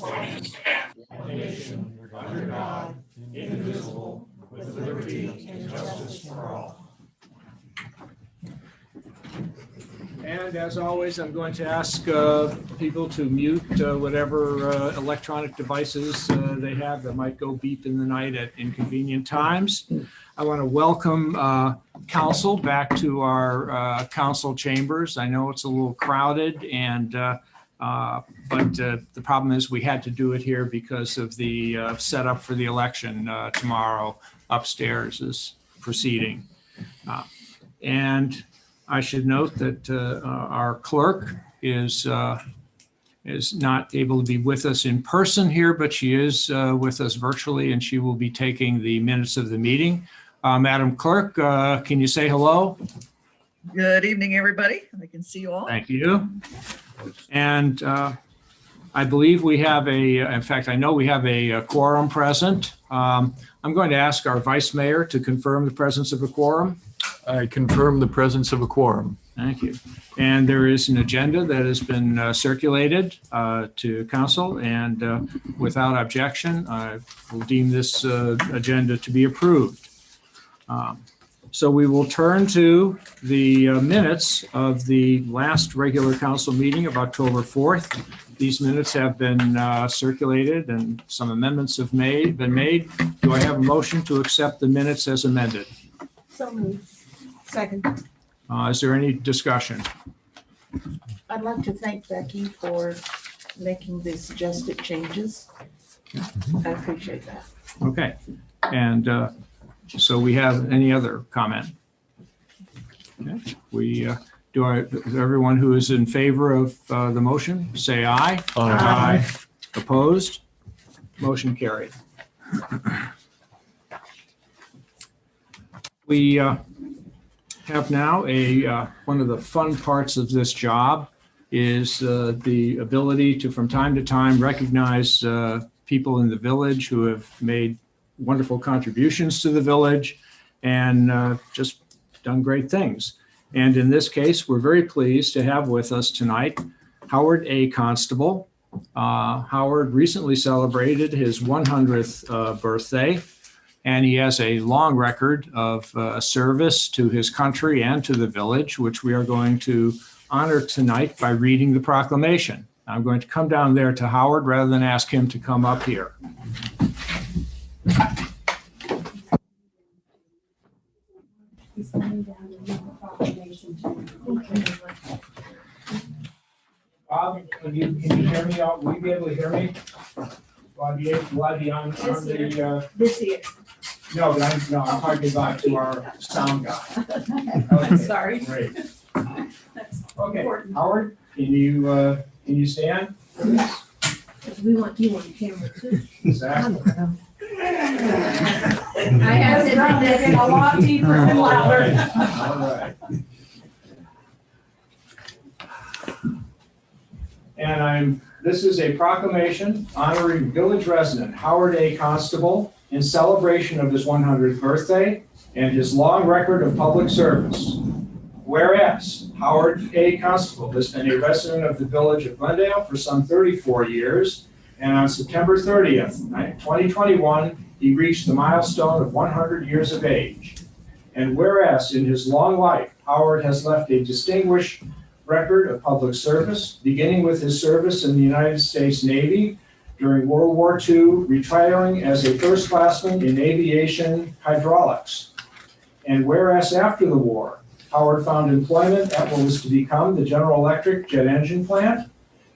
one nation, under God, indivisible, with liberty and justice for all. And as always, I'm going to ask people to mute whatever electronic devices they have that might go beep in the night at inconvenient times. I want to welcome council back to our council chambers. I know it's a little crowded, and but the problem is we had to do it here because of the setup for the election tomorrow. Upstairs is proceeding, and I should note that our clerk is not able to be with us in person here, but she is with us virtually, and she will be taking the minutes of the meeting. Madam Clerk, can you say hello? Good evening, everybody. I can see you all. Thank you. And I believe we have in fact, I know we have a quorum present. I'm going to ask our Vice Mayor to confirm the presence of a quorum. I confirm the presence of a quorum. Thank you. And there is an agenda that has been circulated to council, and without objection, I will deem this agenda to be approved. So we will turn to the minutes of the last regular council meeting of October 4th. These minutes have been circulated and some amendments have been made. Do I have a motion to accept the minutes as amended? So moved. Second. Is there any discussion? I'd like to thank Becky for making the suggested changes. I appreciate that. Okay. And so we have any other comment? Okay. Everyone who is in favor of the motion, say aye. Aye. Opposed? Motion carried. We have now one of the fun parts of this job is the ability to, from time to time, recognize people in the village who have made wonderful contributions to the village and just done great things. And in this case, we're very pleased to have with us tonight Howard A. Constable. Howard recently celebrated his 100th birthday, and he has a long record of service to his country and to the village, which we are going to honor tonight by reading the proclamation. I'm going to come down there to Howard rather than ask him to come up here. Bob, can you hear me? Will you be able to hear me? Will I be on the? This here. No, but I'm talking about to our sound guy. Okay, I'm sorry. Great. That's Okay, important. Howard, can you stand? We want you on camera too. Exactly. I have to make it a lot deeper and louder. All right. And this is a proclamation honoring village resident Howard A. Constable in celebration of his 100th birthday and his long record of public service. Whereas Howard A. Constable has been a resident of the village of Glendale for some 34 years, and on September 30th, 2021, he reached the milestone of 100 years of age. And whereas in his long life, Howard has left a distinguished record of public service, beginning with his service in the United States Navy during World War II, retiring as a first classman in aviation hydraulics. And whereas after the war, Howard found employment at what was to become the General Electric jet engine plant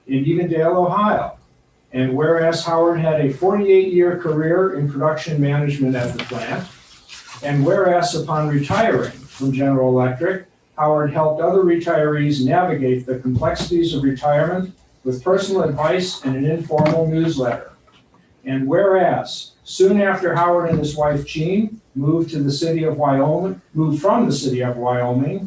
in Glendale, Ohio. And whereas Howard had a 48-year career in production management at the plant, and whereas upon retiring from General Electric, Howard helped other retirees navigate the complexities of retirement with personal advice and an informal newsletter. And whereas soon after Howard and his wife Jean moved from the city of Wyoming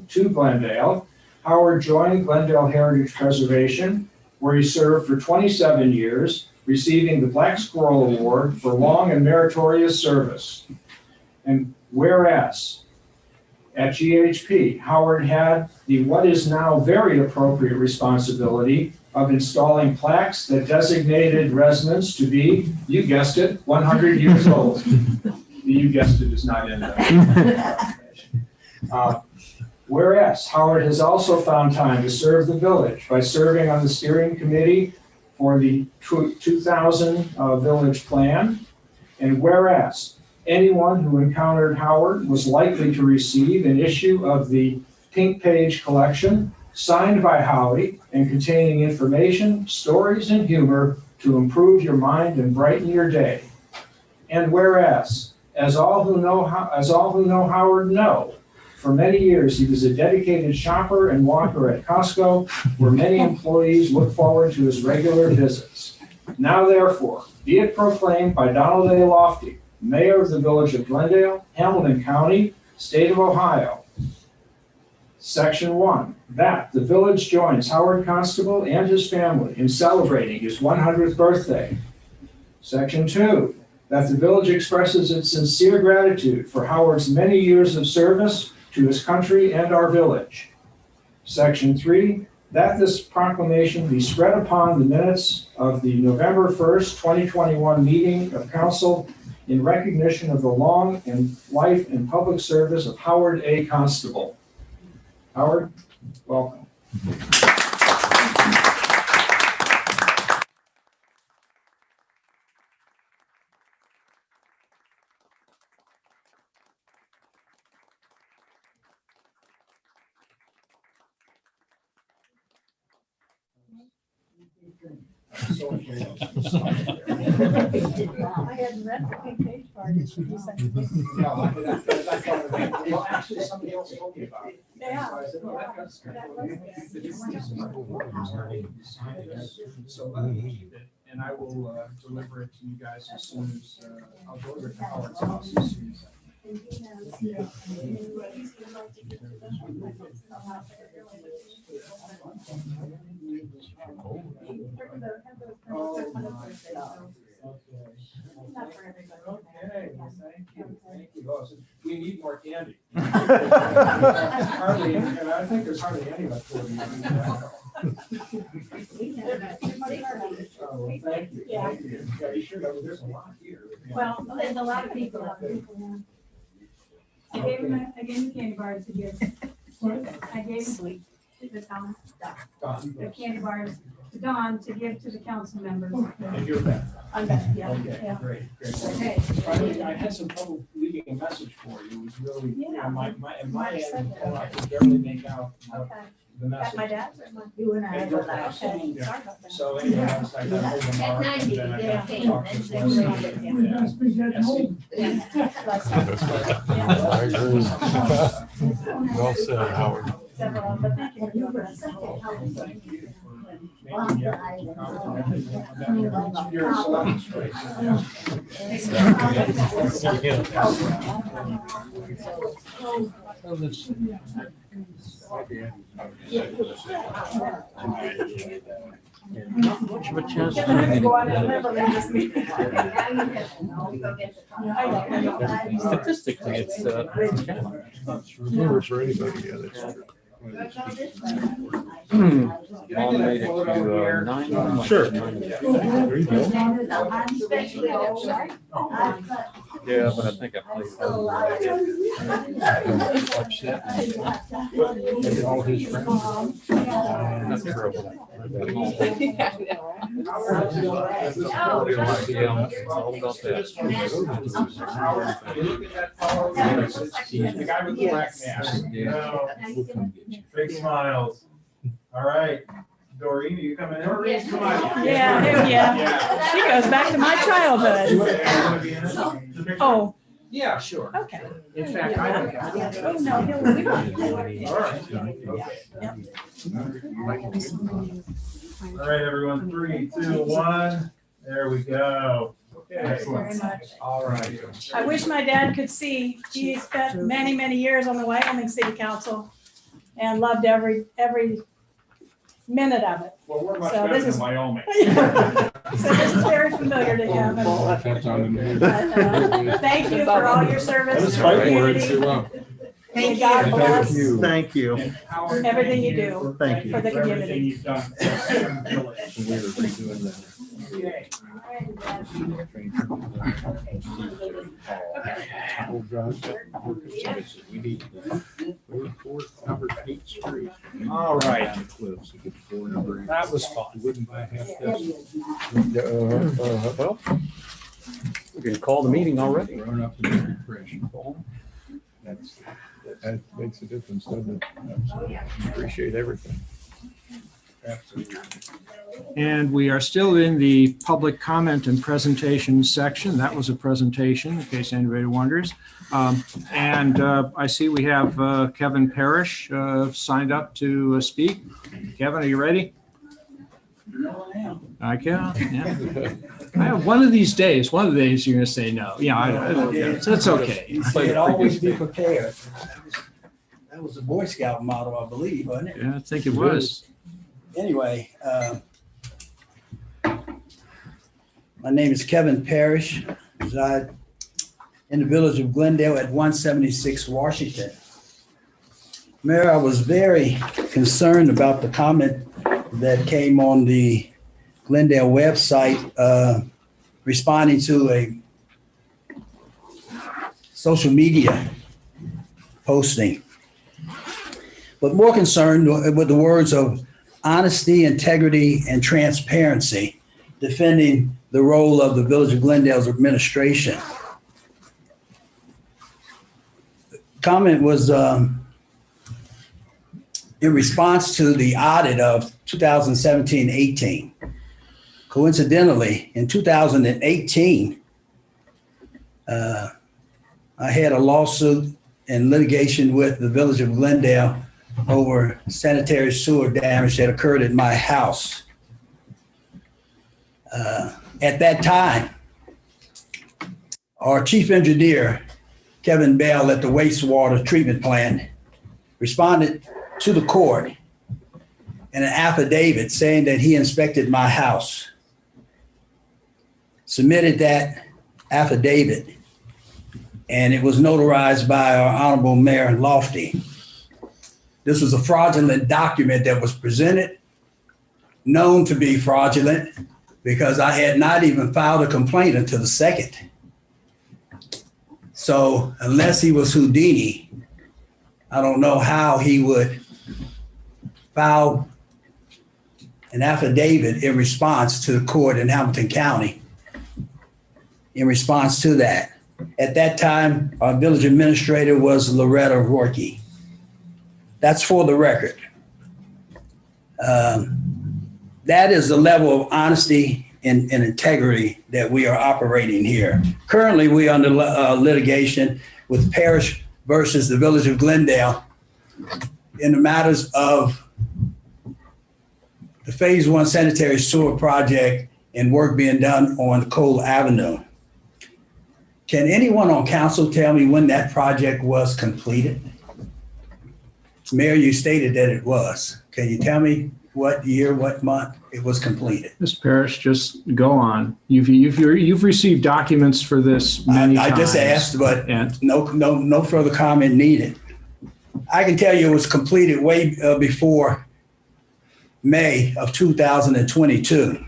to Glendale, Howard joined Glendale Heritage Preservation, where he served for 27 years, receiving the Black Squirrel Award for long and meritorious service. And whereas At GHP, Howard had the what is now very appropriate responsibility of installing plaques that designated residents to be, you guessed it, 100 years old. You guessed it is not in there. Whereas Howard has also found time to serve the village by serving on the steering committee for the 2000 village plan. And whereas anyone who encountered Howard was likely to receive an issue of the Pink Page collection signed by Howie and containing information, stories, and humor to improve your mind and brighten your day. And whereas, as all who know Howard know, for many years he was a dedicated shopper and walker at Costco, where many employees look forward to his regular visits. Now therefore, be it proclaimed by Donald A. Lofty, Mayor of the Village of Glendale, Hamilton County, State of Ohio. Section 1, that the village joins Howard Constable and his family in celebrating his 100th birthday. Section 2, that the village expresses its sincere gratitude for Howard's many years of service to his country and our village. Section 3, that this proclamation be spread upon the minutes of the November 1st, 2021 meeting of council in recognition of the long and life and public service of Howard A. Constable. Howard, welcome. I hadn't read the Pink Page part. Well, actually, somebody else told me about it. Yeah. So I said, well, that's good. So let me keep it, and I will deliver it to you guys as soon as, I'll deliver it to Howard's house as soon as I Okay, well, thank you. Oh, so we need more candy. Hardly, and I think there's hardly any left for you. Oh, well, thank you. Yeah. Thank you. Yeah, you sure, there's a lot here. Well, there's a lot of people out there. I gave him candy bars to give. I gave him to Tom, the candy bars to Don to give to the council members. And you're back. I'm back, yeah, Okay, yeah. great. Okay. I had some trouble leaving a message for you. It was really, Yeah. my end, I could barely make out Okay. the Got message. my dad's or my? You and I Okay, were like, Okay, Yeah. sorry about that. So anyway, I was like, I told them Mark, and then I got to talk to Yeah. Leslie. I agree. Well said, Howard. Several, but thank you for you doing were that. second. Thank you for making the effort to come and your selection choice. Much of a chance. Yeah, I go out and live on this meeting. Statistically, it's Remember for anybody, yeah, that's true. all made it to 9. Sure. There you go. Yeah, but I think I played. Upset. Maybe all his friends. That's terrible. Yeah, it's all about that. Howard, you look at that fellow, the guy with the black mask. Yeah. We'll come get you. Big smiles. All right. Doreen, are you coming in? Doreen, come on. Yeah, heck yeah. She goes back to my You childhood. wanna be in it? Oh, Yeah, sure. okay. In fact, I don't have. Oh, no, we don't. All right. All right, everyone. 3, 2, 1. There we go. Okay. Very much. All right. I wish my dad could see. He spent many, many years on the Wyoming City Council and loved every minute of it. Well, we're much So better this than is- Wyoming. So this is very familiar to him. That's on the news. But, thank you for all your service. That was to the fighting words community. too long. May God bless Thank you. And Howard, everything thank you do Thank you. for the for everything community. you've done for the village. We're redoing that. Old Drive, we need 4th, 8th Street. All right. Down the cliffs, to get 4 number 8. That was fun. You wouldn't buy half Well, we can call the meeting already. Run up to the depression. That makes a difference, doesn't it? Absolutely. Appreciate everything. Absolutely. And we are still in the public comment and presentation section. That was a presentation, in case anybody wonders. I see we have Kevin Parrish signed up to speak. Kevin, are you ready? No, I am. I can, yeah. I have one of the days you're going to say no. Yeah, that's okay. You said always be prepared. That was the Boy Scout motto, I believe, wasn't it? Yeah, I think it was. Anyway, my name is Kevin Parrish. I reside in the village of Glendale at 176 Washington. Mayor, I was very concerned about the comment that came on the Glendale website responding to a social media posting. But more concerned with the words of honesty, integrity, and transparency, defending the role of the Village of Glendale's administration. The comment was in response to the audit of 2017-18. Coincidentally, in 2018, I had a lawsuit and litigation with the Village of Glendale over sanitary sewer damage that occurred at my house. At that time, our chief engineer, Kevin Bell at the wastewater treatment plant, responded to the court in an affidavit saying that he inspected my house, submitted that affidavit, and it was notarized by our Honorable Mayor Lofty. This was a fraudulent document that was presented, known to be fraudulent, because I had not even filed a complaint until the 2nd. So unless he was Houdini, I don't know how he would file an affidavit in response to the court in Hamilton County in response to that. At that time, our village administrator was Loretta Rourke. That's for the record. That is the level of honesty and integrity that we are operating here. Currently, we are under litigation with Parrish versus the Village of Glendale in the matters of the Phase 1 sanitary sewer project and work being done on Cole Avenue. Can anyone on council tell me when that project was completed? Mayor, you stated that it was. Can you tell me what year, what month it was completed? Mr. Parrish, just go on. You've received documents for this many times. I just asked, but And no further comment needed. I can tell you it was completed way before May of 2022.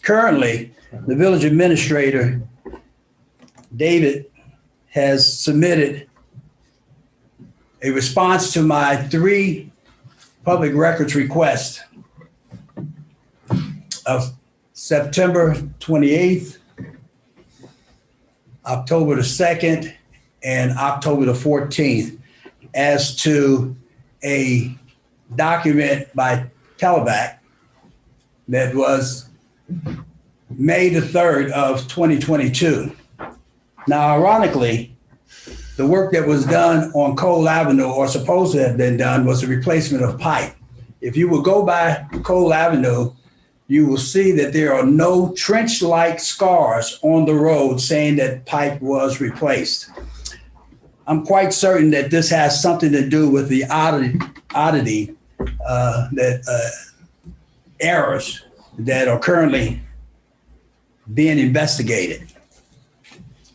Currently, the village administrator, David, has submitted a response to my 3 public records requests of September 28th, October the 2nd, and October the 14th as to a document by Televac that was May the 3rd of 2022. Now, ironically, the work that was done on Cole Avenue, or supposed to have been done, was a replacement of pipe. If you will go by Cole Avenue, you will see that there are no trench-like scars on the road saying that pipe was replaced. I'm quite certain that this has something to do with the oddity errors that are currently being investigated.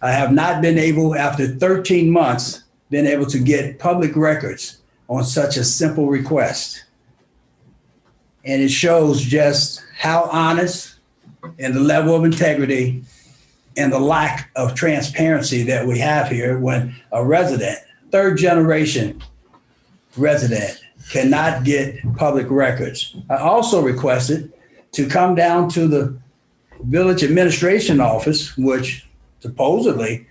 I have not been able, after 13 months been able to get public records on such a simple request. And it shows just how honest and the level of integrity and the lack of transparency that we have here when a resident, third generation resident, cannot get public records. I also requested to come down to the village administration office, which supposedly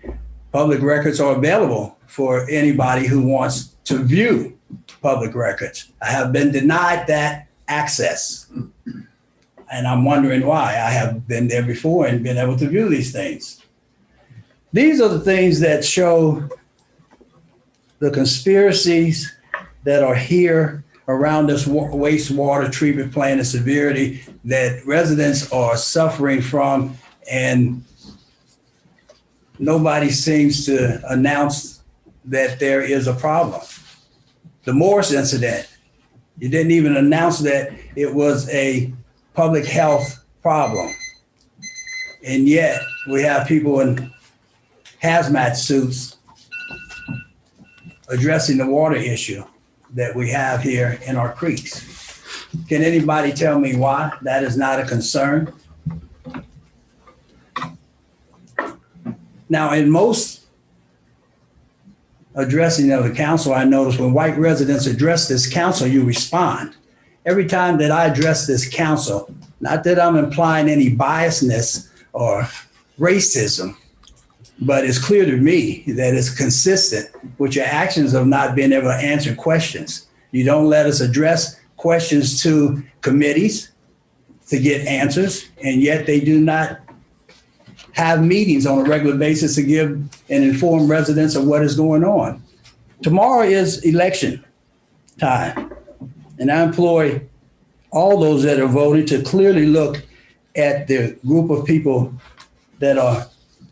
public records are available for anybody who wants to view public records. I have been denied that access. And I'm wondering why. I have been there before and been able to view these things. These are the things that show the conspiracies that are here around this wastewater treatment plant and severity that residents are suffering from, and nobody seems to announce that there is a problem. The Morris incident, you didn't even announce that it was a public health problem. And yet we have people in hazmat suits addressing the water issue that we have here in our creeks. Can anybody tell me why that is not a concern? Now, in most addressing of the council, I notice when white residents address this council, you respond. Every time that I address this council, not that I'm implying any biasness or racism, but it's clear to me that it's consistent with your actions of not being able to answer questions. You don't let us address questions to committees to get answers, and yet they do not have meetings on a regular basis to give and inform residents of what is going on. Tomorrow is election time, and I employ all those that are voting to clearly look at the group of people that are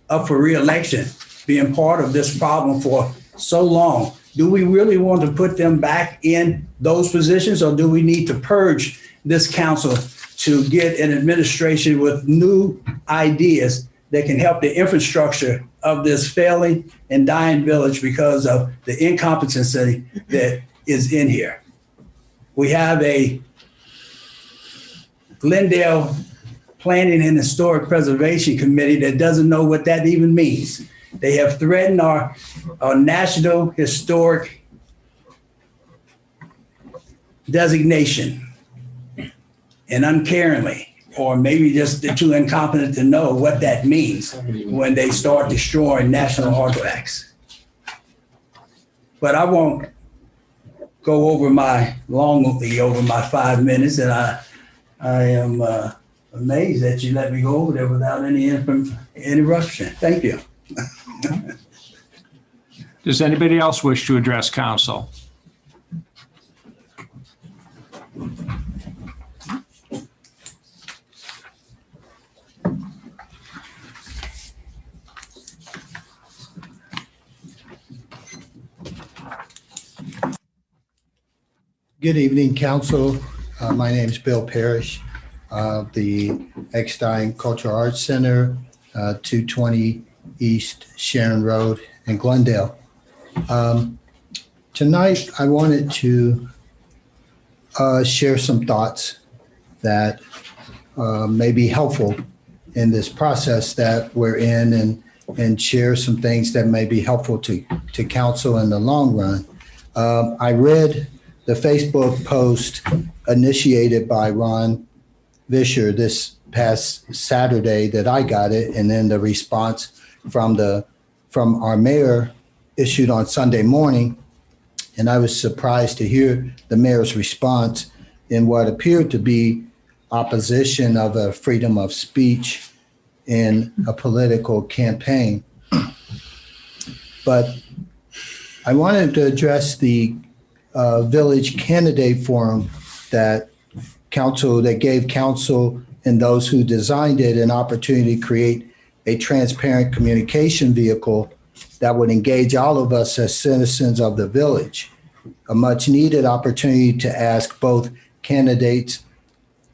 up for re-election, being part of this problem for so long. Do we really want to put them back in those positions, or do we need to purge this council to get an administration with new ideas that can help the infrastructure of this failing and dying village because of the incompetency that is in here? We have a Glendale Planning and Historic Preservation Committee that doesn't know what that even means. They have threatened our national historic designation, and uncaringly, or maybe just they're too incompetent to know what that means when they start destroying national artifacts. But I won't go over longly over my 5 minutes, and I am amazed that you let me go over there without any interruption. Thank you. Does anybody else wish to address council? Good evening, council. My name is Bill Parrish, the Eckstein Cultural Arts Center, 220 East Sharon Road in Glendale. Tonight, I wanted to share some thoughts that may be helpful in this process that we're in, and share some things that may be helpful to council in the long run. I read the Facebook post initiated by Ron Vischer this past Saturday that I got it, and then the response from our mayor issued on Sunday morning. And I was surprised to hear the mayor's response in what appeared to be opposition of a freedom of speech in a political campaign. But I wanted to address the village candidate forum that gave council and those who designed it an opportunity to create a transparent communication vehicle that would engage all of us as citizens of the village. A much needed opportunity to ask both candidates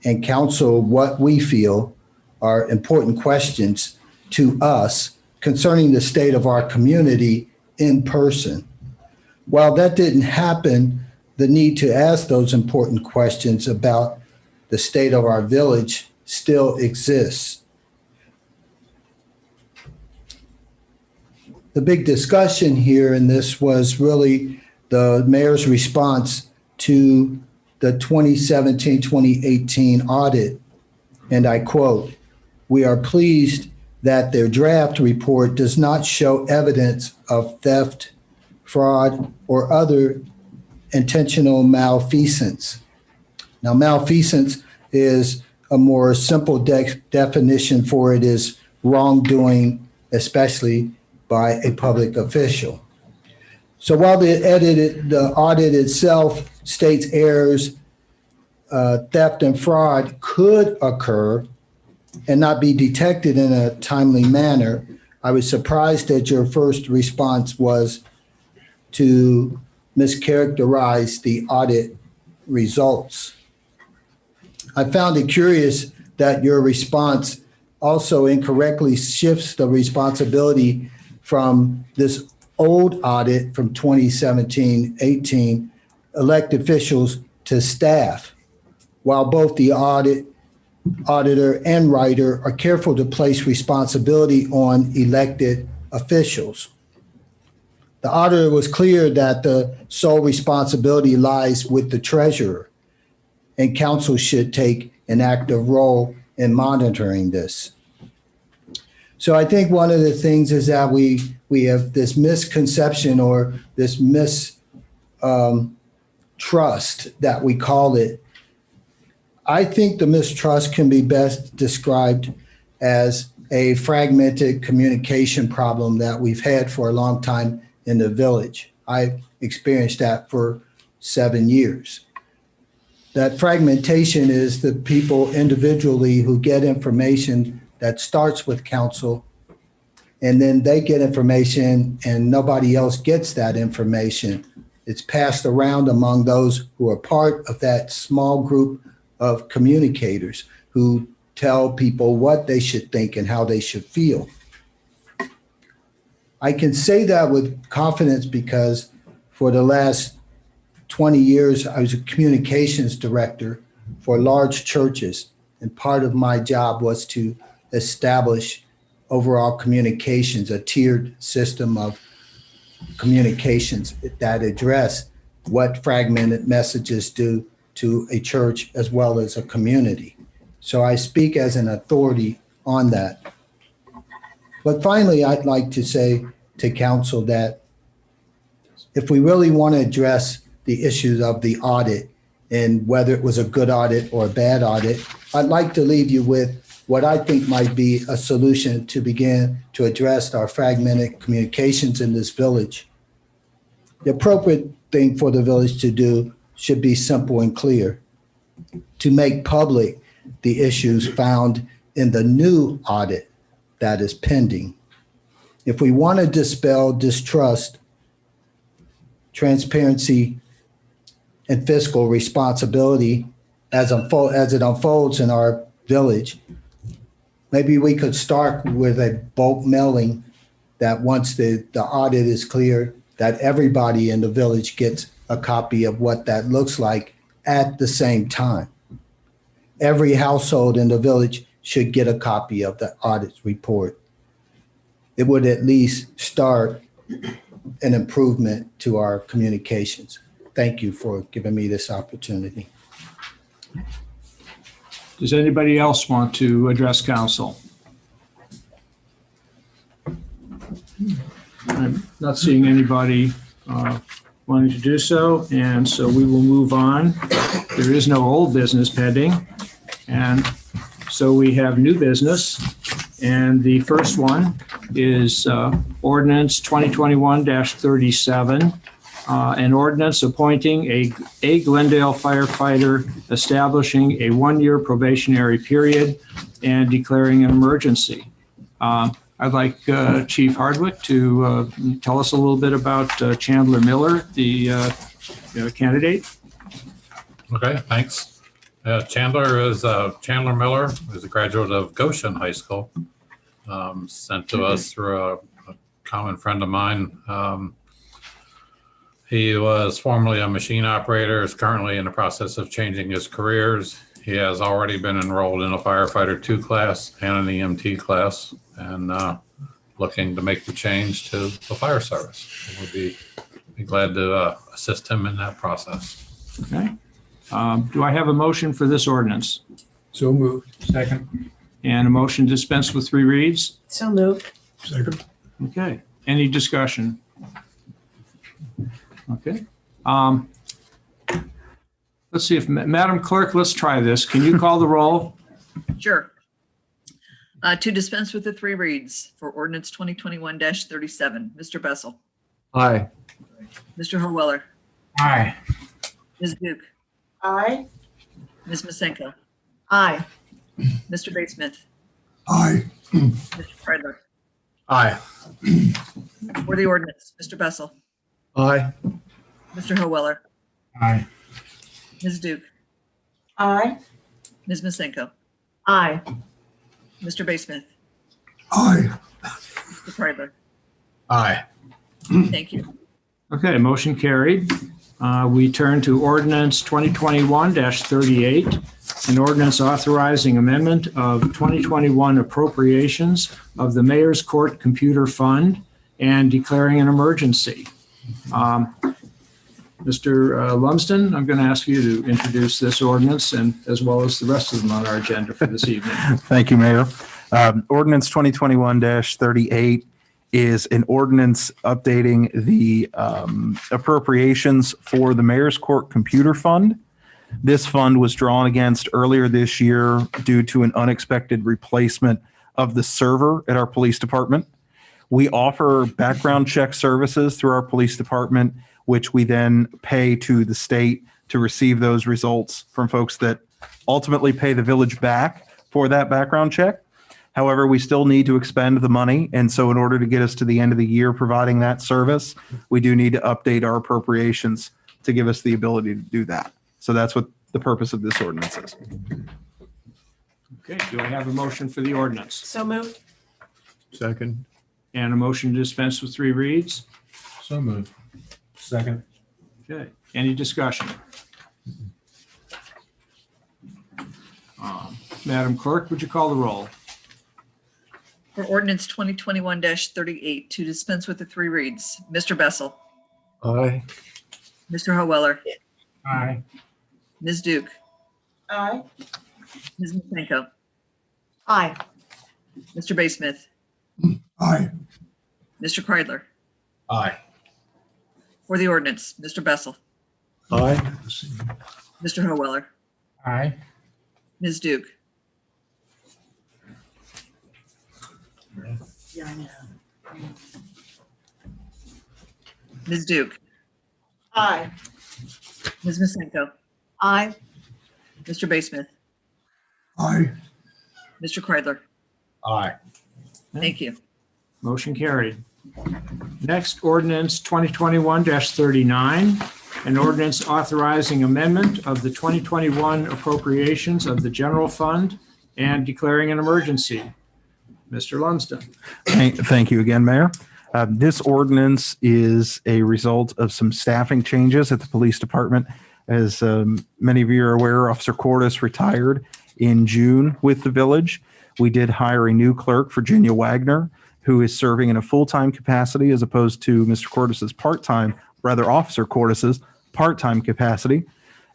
and council what we feel are important questions to us concerning the state of our community in person. While that didn't happen, the need to ask those important questions about the state of our village still exists. The big discussion here in this was really the mayor's response to the 2017-2018 audit. And I quote, "We are pleased that their draft report does not show evidence of theft, fraud, or other intentional malfeasance." Now, malfeasance is a more simple definition for it is wrongdoing, especially by a public official. So while the audit itself states errors, theft and fraud could occur and not be detected in a timely manner, I was surprised that your first response was to mischaracterize the audit results. I found it curious that your response also incorrectly shifts the responsibility from this old audit from 2017-18 elected officials to staff, while both the auditor and writer are careful to place responsibility on elected officials. The auditor was clear that the sole responsibility lies with the treasurer, and council should take an active role in monitoring this. So I think one of the things is that we have this misconception or this mistrust that we call it. I think the mistrust can be best described as a fragmented communication problem that we've had for a long time in the village. I've experienced that for 7 years. That fragmentation is the people individually who get information that starts with council, and then they get information and nobody else gets that information. It's passed around among those who are part of that small group of communicators who tell people what they should think and how they should feel. I can say that with confidence because for the last 20 years, I was a communications director for large churches, and part of my job was to establish overall communications, a tiered system of communications that address what fragmented messages do to a church as well as a community. So I speak as an authority on that. But finally, I'd like to say to council that if we really want to address the issues of the audit and whether it was a good audit or a bad audit, I'd like to leave you with what I think might be a solution to begin to address our fragmented communications in this village. The appropriate thing for the village to do should be simple and clear: to make public the issues found in the new audit that is pending. If we want to dispel distrust, transparency, and fiscal responsibility as it unfolds in our village, maybe we could start with a bulk mailing that once the audit is clear, that everybody in the village gets a copy of what that looks like at the same time. Every household in the village should get a copy of the audit report. It would at least start an improvement to our communications. Thank you for giving me this opportunity. Does anybody else want to address council? I'm not seeing anybody wanting to do so, and so we will move on. There is no old business pending, and so we have new business. And the first one is Ordinance 2021-37, an ordinance appointing a Glendale firefighter, establishing a 1-year probationary period, and declaring an emergency. I'd like Chief Hardwick to tell us a little bit about Chandler Miller, the candidate. Okay, thanks. Chandler Miller is a graduate of Goshen High School, sent to us through a common friend of mine. He was formerly a machine operator, is currently in the process of changing his careers. He has already been enrolled in a firefighter 2 class and an EMT class, and looking to make the change to the fire service. We'll be glad to assist him in that process. Okay. Do I have a motion for this ordinance? So moved. Second. And a motion to dispense with 3 reads? So moved. Second. Okay. Any discussion? Okay. Let's see if, Madam Clerk, let's try this. Can you call the roll? Sure. To dispense with the 3 reads for ordinance 2021-37, Mr. Bessel, Aye. Mr. Howeller, Aye. Ms. Duke, Aye. Ms. Masenko, Aye. Mr. Batesmith, Aye. Mr. Kreidler. Aye. For the ordinance, Mr. Bessel, Aye. Mr. Howeller, Aye. Ms. Duke, Aye. Ms. Masenko, Aye. Mr. Batesmith, Aye. Mr. Kreidler. Aye. Thank you. Okay, motion carried. We turn to ordinance 2021-38, an ordinance authorizing amendment of 2021 appropriations of the Mayor's Court Computer Fund and declaring an emergency. Mr. Lumsden, I'm going to ask you to introduce this ordinance and as well as the rest of them on our agenda for this evening. Thank you, Mayor. Ordinance 2021-38 is an ordinance updating the appropriations for the Mayor's Court Computer Fund. This fund was drawn against earlier this year due to an unexpected replacement of the server at our police department. We offer background check services through our police department, which we then pay to the state to receive those results from folks that ultimately pay the village back for that background check. However, we still need to expend the money. And so in order to get us to the end of the year providing that service, we do need to update our appropriations to give us the ability to do that. So that's what the purpose of this ordinance is. Okay, do I have a motion for the ordinance? So moved. Second. And a motion to dispense with 3 reads? So moved. Second. Okay, any discussion? Madam Clerk, would you call the roll? For ordinance 2021-38, to dispense with the 3 reads, Mr. Bessel, Aye. Mr. Howeller, Aye. Ms. Duke, Aye. Ms. Masenko, Aye. Mr. Batesmith, Aye. Mr. Kreidler. Aye. For the ordinance, Mr. Bessel, Aye. Mr. Howeller, Aye. Ms. Duke, Yeah, I know. Ms. Duke, Aye. Ms. Masenko, Aye. Mr. Batesmith, Aye. Mr. Kreidler. Aye. Thank you. Motion carried. Next, ordinance 2021-39, an ordinance authorizing amendment of the 2021 appropriations of the general fund and declaring an emergency. Mr. Lumsden. Thank you again, Mayor. This ordinance is a result of some staffing changes at the police department. As many of you are aware, Officer Cordes retired in June with the village. We did hire a new clerk, Virginia Wagner, who is serving in a full-time capacity as opposed to Mr. Cordes's part-time, rather Officer Cordes's part-time capacity.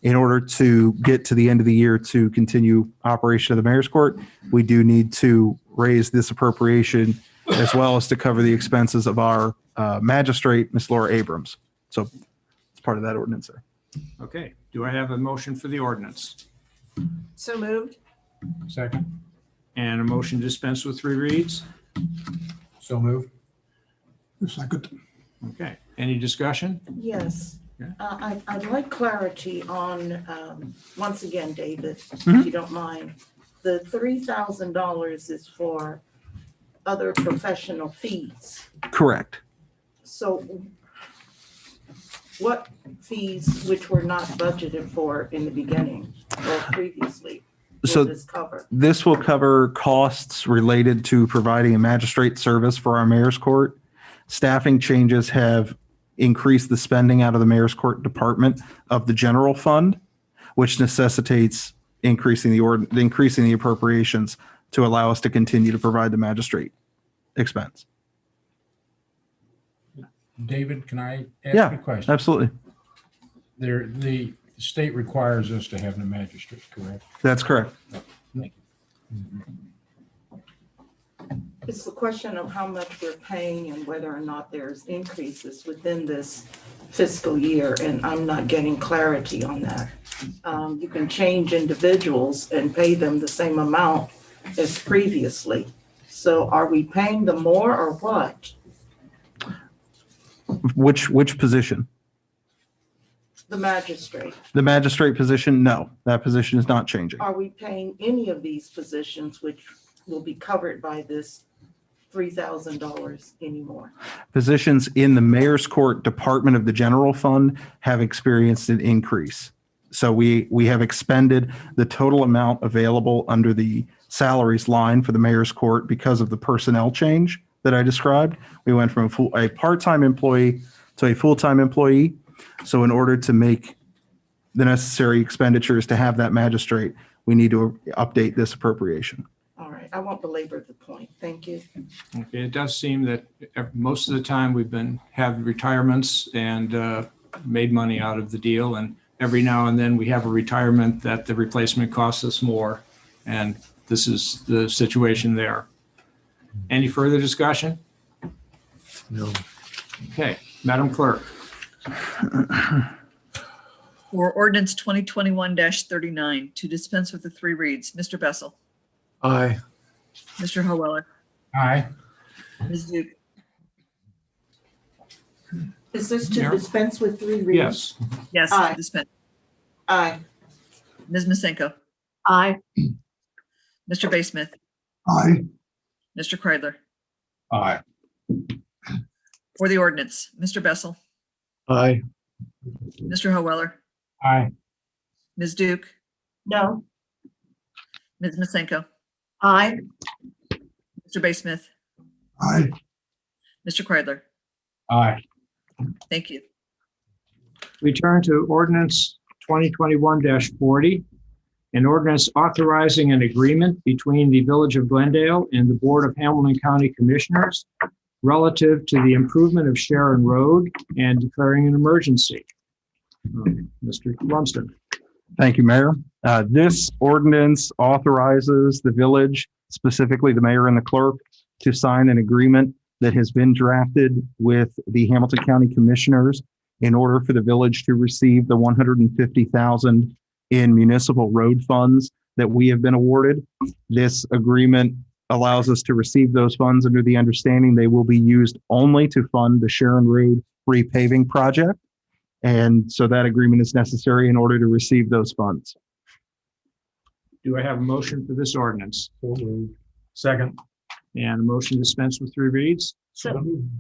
In order to get to the end of the year to continue operation of the Mayor's Court, we do need to raise this appropriation as well as to cover the expenses of our magistrate, Ms. Laura Abrams. So it's part of that ordinance there. Okay, do I have a motion for the ordinance? So moved. Second. And a motion to dispense with 3 reads? So moved. Second. Okay, any discussion? Yes. Yeah. I'd like clarity on, once again, David, Mhm. if you don't mind. The $3,000 is for other professional fees. Correct. So what fees which were not budgeted for in the beginning or previously So will this cover? this will cover costs related to providing a magistrate service for our Mayor's Court. Staffing changes have increase the spending out of the mayor's court department of the general fund, which necessitates increasing the appropriations to allow us to continue to provide the magistrate expense. David, can I Yeah. ask a question? Absolutely. The state requires us to have the magistrate, correct? That's correct. Thank you. It's the question of how much we're paying and whether or not there's increases within this fiscal year, and I'm not getting clarity on that. You can change individuals and pay them the same amount as previously. So are we paying them more or what? Which position? The magistrate. The magistrate position? No, that position is not changing. Are we paying any of these positions which will be covered by this $3,000 anymore? Positions in the mayor's court department of the general fund have experienced an increase. So we have expended the total amount available under the salaries line for the mayor's court because of the personnel change that I described. We went from a part-time employee to a full-time employee. So in order to make the necessary expenditures to have that magistrate, we need to update this appropriation. All right, I won't belabor the point. Thank you. Okay, it does seem that most of the time we've have retirements and made money out of the deal. And every now and then we have a retirement that the replacement costs us more. And this is the situation there. Any further discussion? No. Okay, Madam Clerk. For ordinance 2021-39, to dispense with the three reads, Mr. Bessel, Aye. Mr. Howeller, Aye. Ms. Duke, Is this to Mayor? dispense with three readings? Yes. yes, Aye. to dispense. Aye. Ms. Masenko, Aye. Mr. Baysmith, Aye. Mr. Kreidler. Aye. For the ordinance, Mr. Bessel, Aye. Mr. Howeller, Aye. Ms. Duke, No. Ms. Masenko, Aye. Mr. Baysmith, Aye. Mr. Kreidler. Aye. Thank you. We turn to ordinance 2021-40, an ordinance authorizing an agreement between the Village of Glendale and the Board of Hamilton County Commissioners relative to the improvement of Sharon Road and declaring an emergency. Mr. Lumsden. Thank you, Mayor. This ordinance authorizes the village, specifically the mayor and the clerk, to sign an agreement that has been drafted with the Hamilton County Commissioners in order for the village to receive the $150,000 in municipal road funds that we have been awarded. This agreement allows us to receive those funds under the understanding they will be used only to fund the Sharon Road repaving project. And so that agreement is necessary in order to receive those funds. Do I have a motion for this ordinance? So moved. Second. And a motion to dispense with three reads? Second.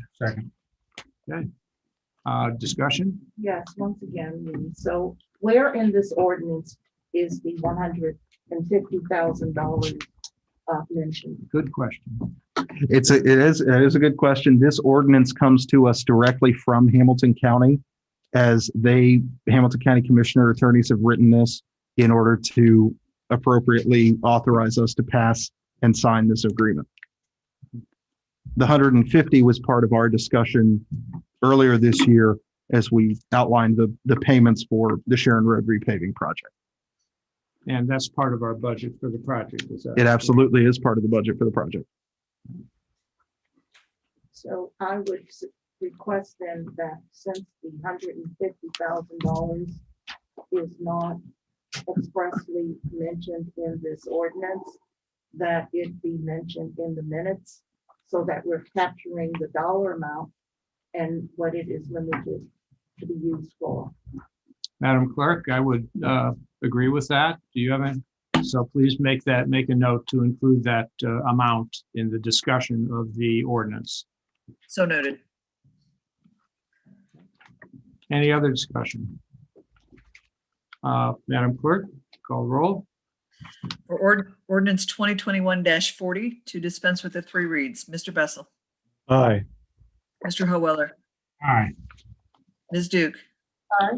Discussion? Yes, once again, so where in this ordinance is the $150,000 mentioned? Good question. It is a good question. This ordinance comes to us directly from Hamilton County, as Hamilton County Commissioner attorneys have written this in order to appropriately authorize us to pass and sign this agreement. The 150 was part of our discussion earlier this year as we outlined the payments for the Sharon Road repaving project. And that's part of our budget for the project, is that? It absolutely is part of the budget for the project. So I would request then that since the $150,000 is not expressly mentioned in this ordinance, that it be mentioned in the minutes so that we're capturing the dollar amount and what it is limited to be used for. Madam Clerk, I would agree with that. Do you have any? So please make a note to include that amount in the discussion of the ordinance. So noted. Any other discussion? Madam Clerk, call the roll. For ordinance 2021-40, to dispense with the three reads, Mr. Bessel, Aye. Mr. Howeller, Aye. Ms. Duke, Aye.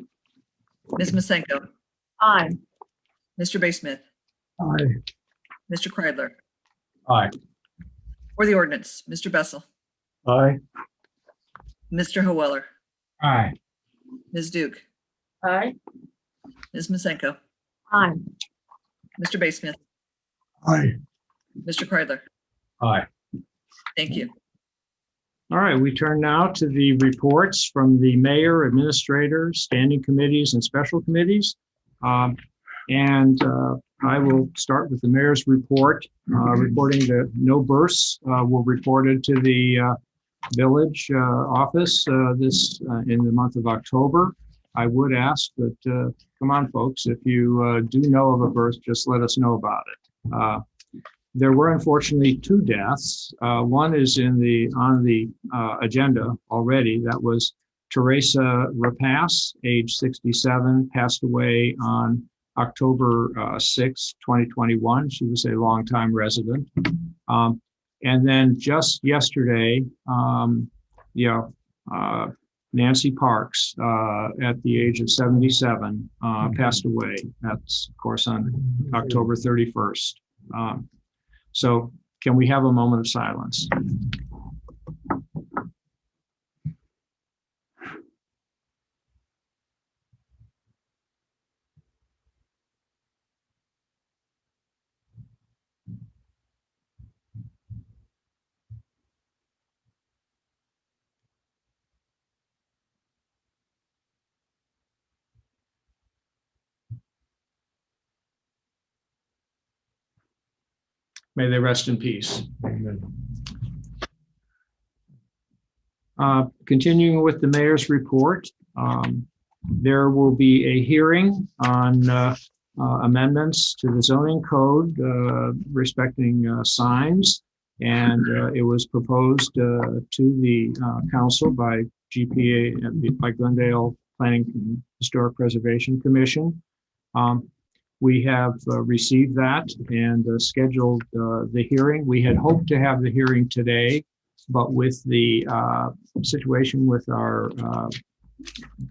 Ms. Masenko, Aye. Mr. Baysmith, Aye. Mr. Kreidler. Aye. For the ordinance, Mr. Bessel, Aye. Mr. Hoeller, Aye. Ms. Duke, Aye. Ms. Masenko, Aye. Mr. Baysmith, Aye. Mr. Kreidler. Aye. Thank you. All right, we turn now to the reports from the mayor, administrator, standing committees, and special committees. I will start with the mayor's report, reporting that no bursts were reported to the village office this in the month of October. I would ask that, come on, folks, if you do know of a burst, just let us know about it. There were unfortunately 2 deaths. One is on the agenda already. That was Teresa Rapace, age 67, passed away on October 6, 2021. She was a longtime resident. And then just yesterday, Nancy Parks, at the age of 77, passed away. That's, of course, on October 31st. So can we have a moment of silence? May they rest in peace. Amen. Continuing with the mayor's report, there will be a hearing on amendments to the zoning code respecting signs. And it was proposed to the council by GPA and by Glendale Planning and Historic Preservation Commission. We have received that and scheduled the hearing. We had hoped to have the hearing today, but with the situation with our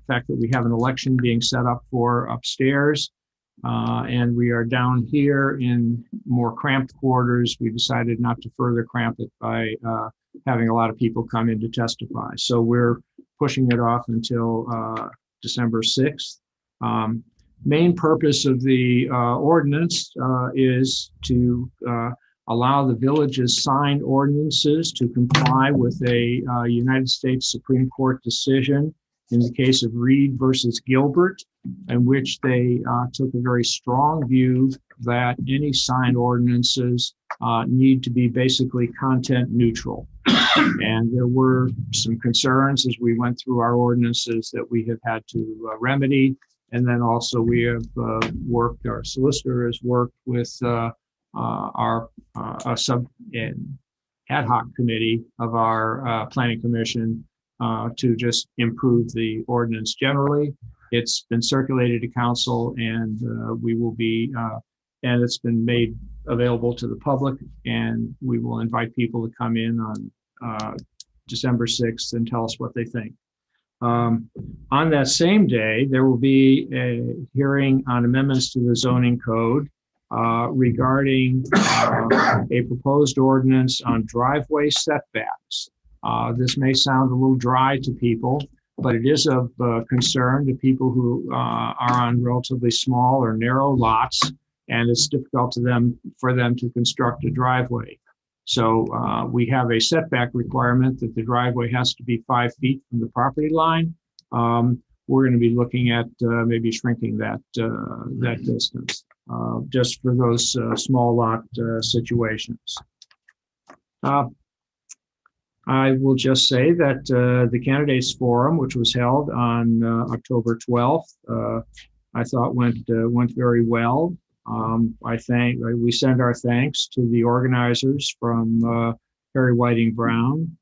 fact that we have an election being set up for upstairs, and we are down here in more cramped quarters, we decided not to further cramp it by having a lot of people come in to testify. So we're pushing it off until December 6th. Main purpose of the ordinance is to allow the village's signed ordinances to comply with a United States Supreme Court decision in the case of Reed versus Gilbert, in which they took a very strong view that any signed ordinances need to be basically content neutral. And there were some concerns as we went through our ordinances that we have had to remedy. And then also we have our solicitor has worked with our ad hoc committee of our planning commission to just improve the ordinance generally. It's been circulated to council, and we will be, and it's been made available to the public, and we will invite people to come in on December 6th and tell us what they think. On that same day, there will be a hearing on amendments to the zoning code regarding a proposed ordinance on driveway setbacks. This may sound a little dry to people, but it is of concern to people who are on relatively small or narrow lots, and it's difficult for them to construct a driveway. So we have a setback requirement that the driveway has to be 5 feet from the property line. We're going to be looking at maybe shrinking that distance just for those small lot situations. I will just say that the candidates forum, which was held on October 12th, I thought went very well. We send our thanks to the organizers from Harry Whiting Brown,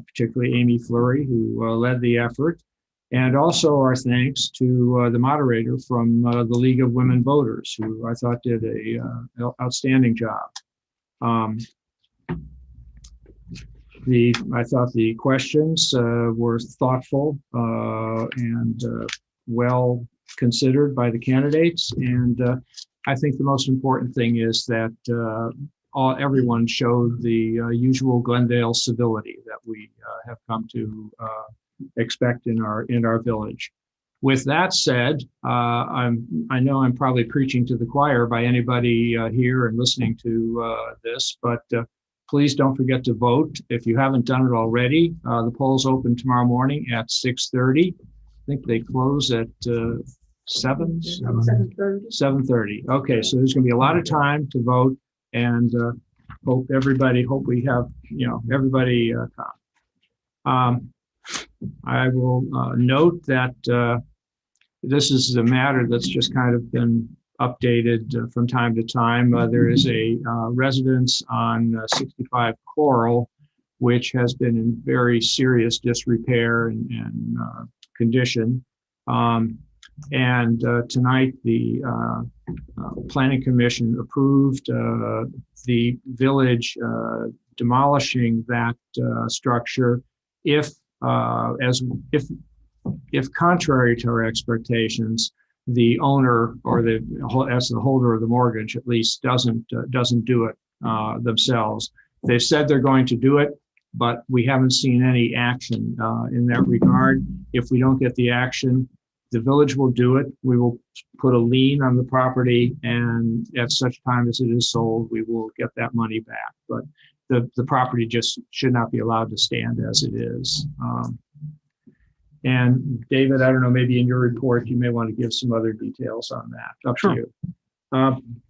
particularly Amy Fleury, who led the effort, and also our thanks to the moderator from the League of Women Voters, who I thought did a outstanding job. I thought the questions were thoughtful and well considered by the candidates. And I think the most important thing is that everyone showed the usual Glendale civility that we have come to expect in our village. With that said, I know I'm probably preaching to the choir by anybody here and listening to this, but please don't forget to vote. If you haven't done it already, the polls open tomorrow morning at 6:30. I think they close at 7:30. Okay, so there's going to be a lot of time to vote, and hope we have, everybody come. I will note that this is a matter that's just kind of been updated from time to time. There is a residence on 65 Coral, which has been in very serious disrepair and condition. And tonight, the Planning Commission approved the village demolishing that structure if contrary to our expectations, the owner or as the holder of the mortgage at least doesn't do it themselves. They've said they're going to do it, but we haven't seen any action in that regard. If we don't get the action, the village will do it. We will put a lien on the property, and at such time as it is sold, we will get that money back. But the property just should not be allowed to stand as it is. And David, I don't know, maybe in your report, you may want to give some other details on that. Up to you.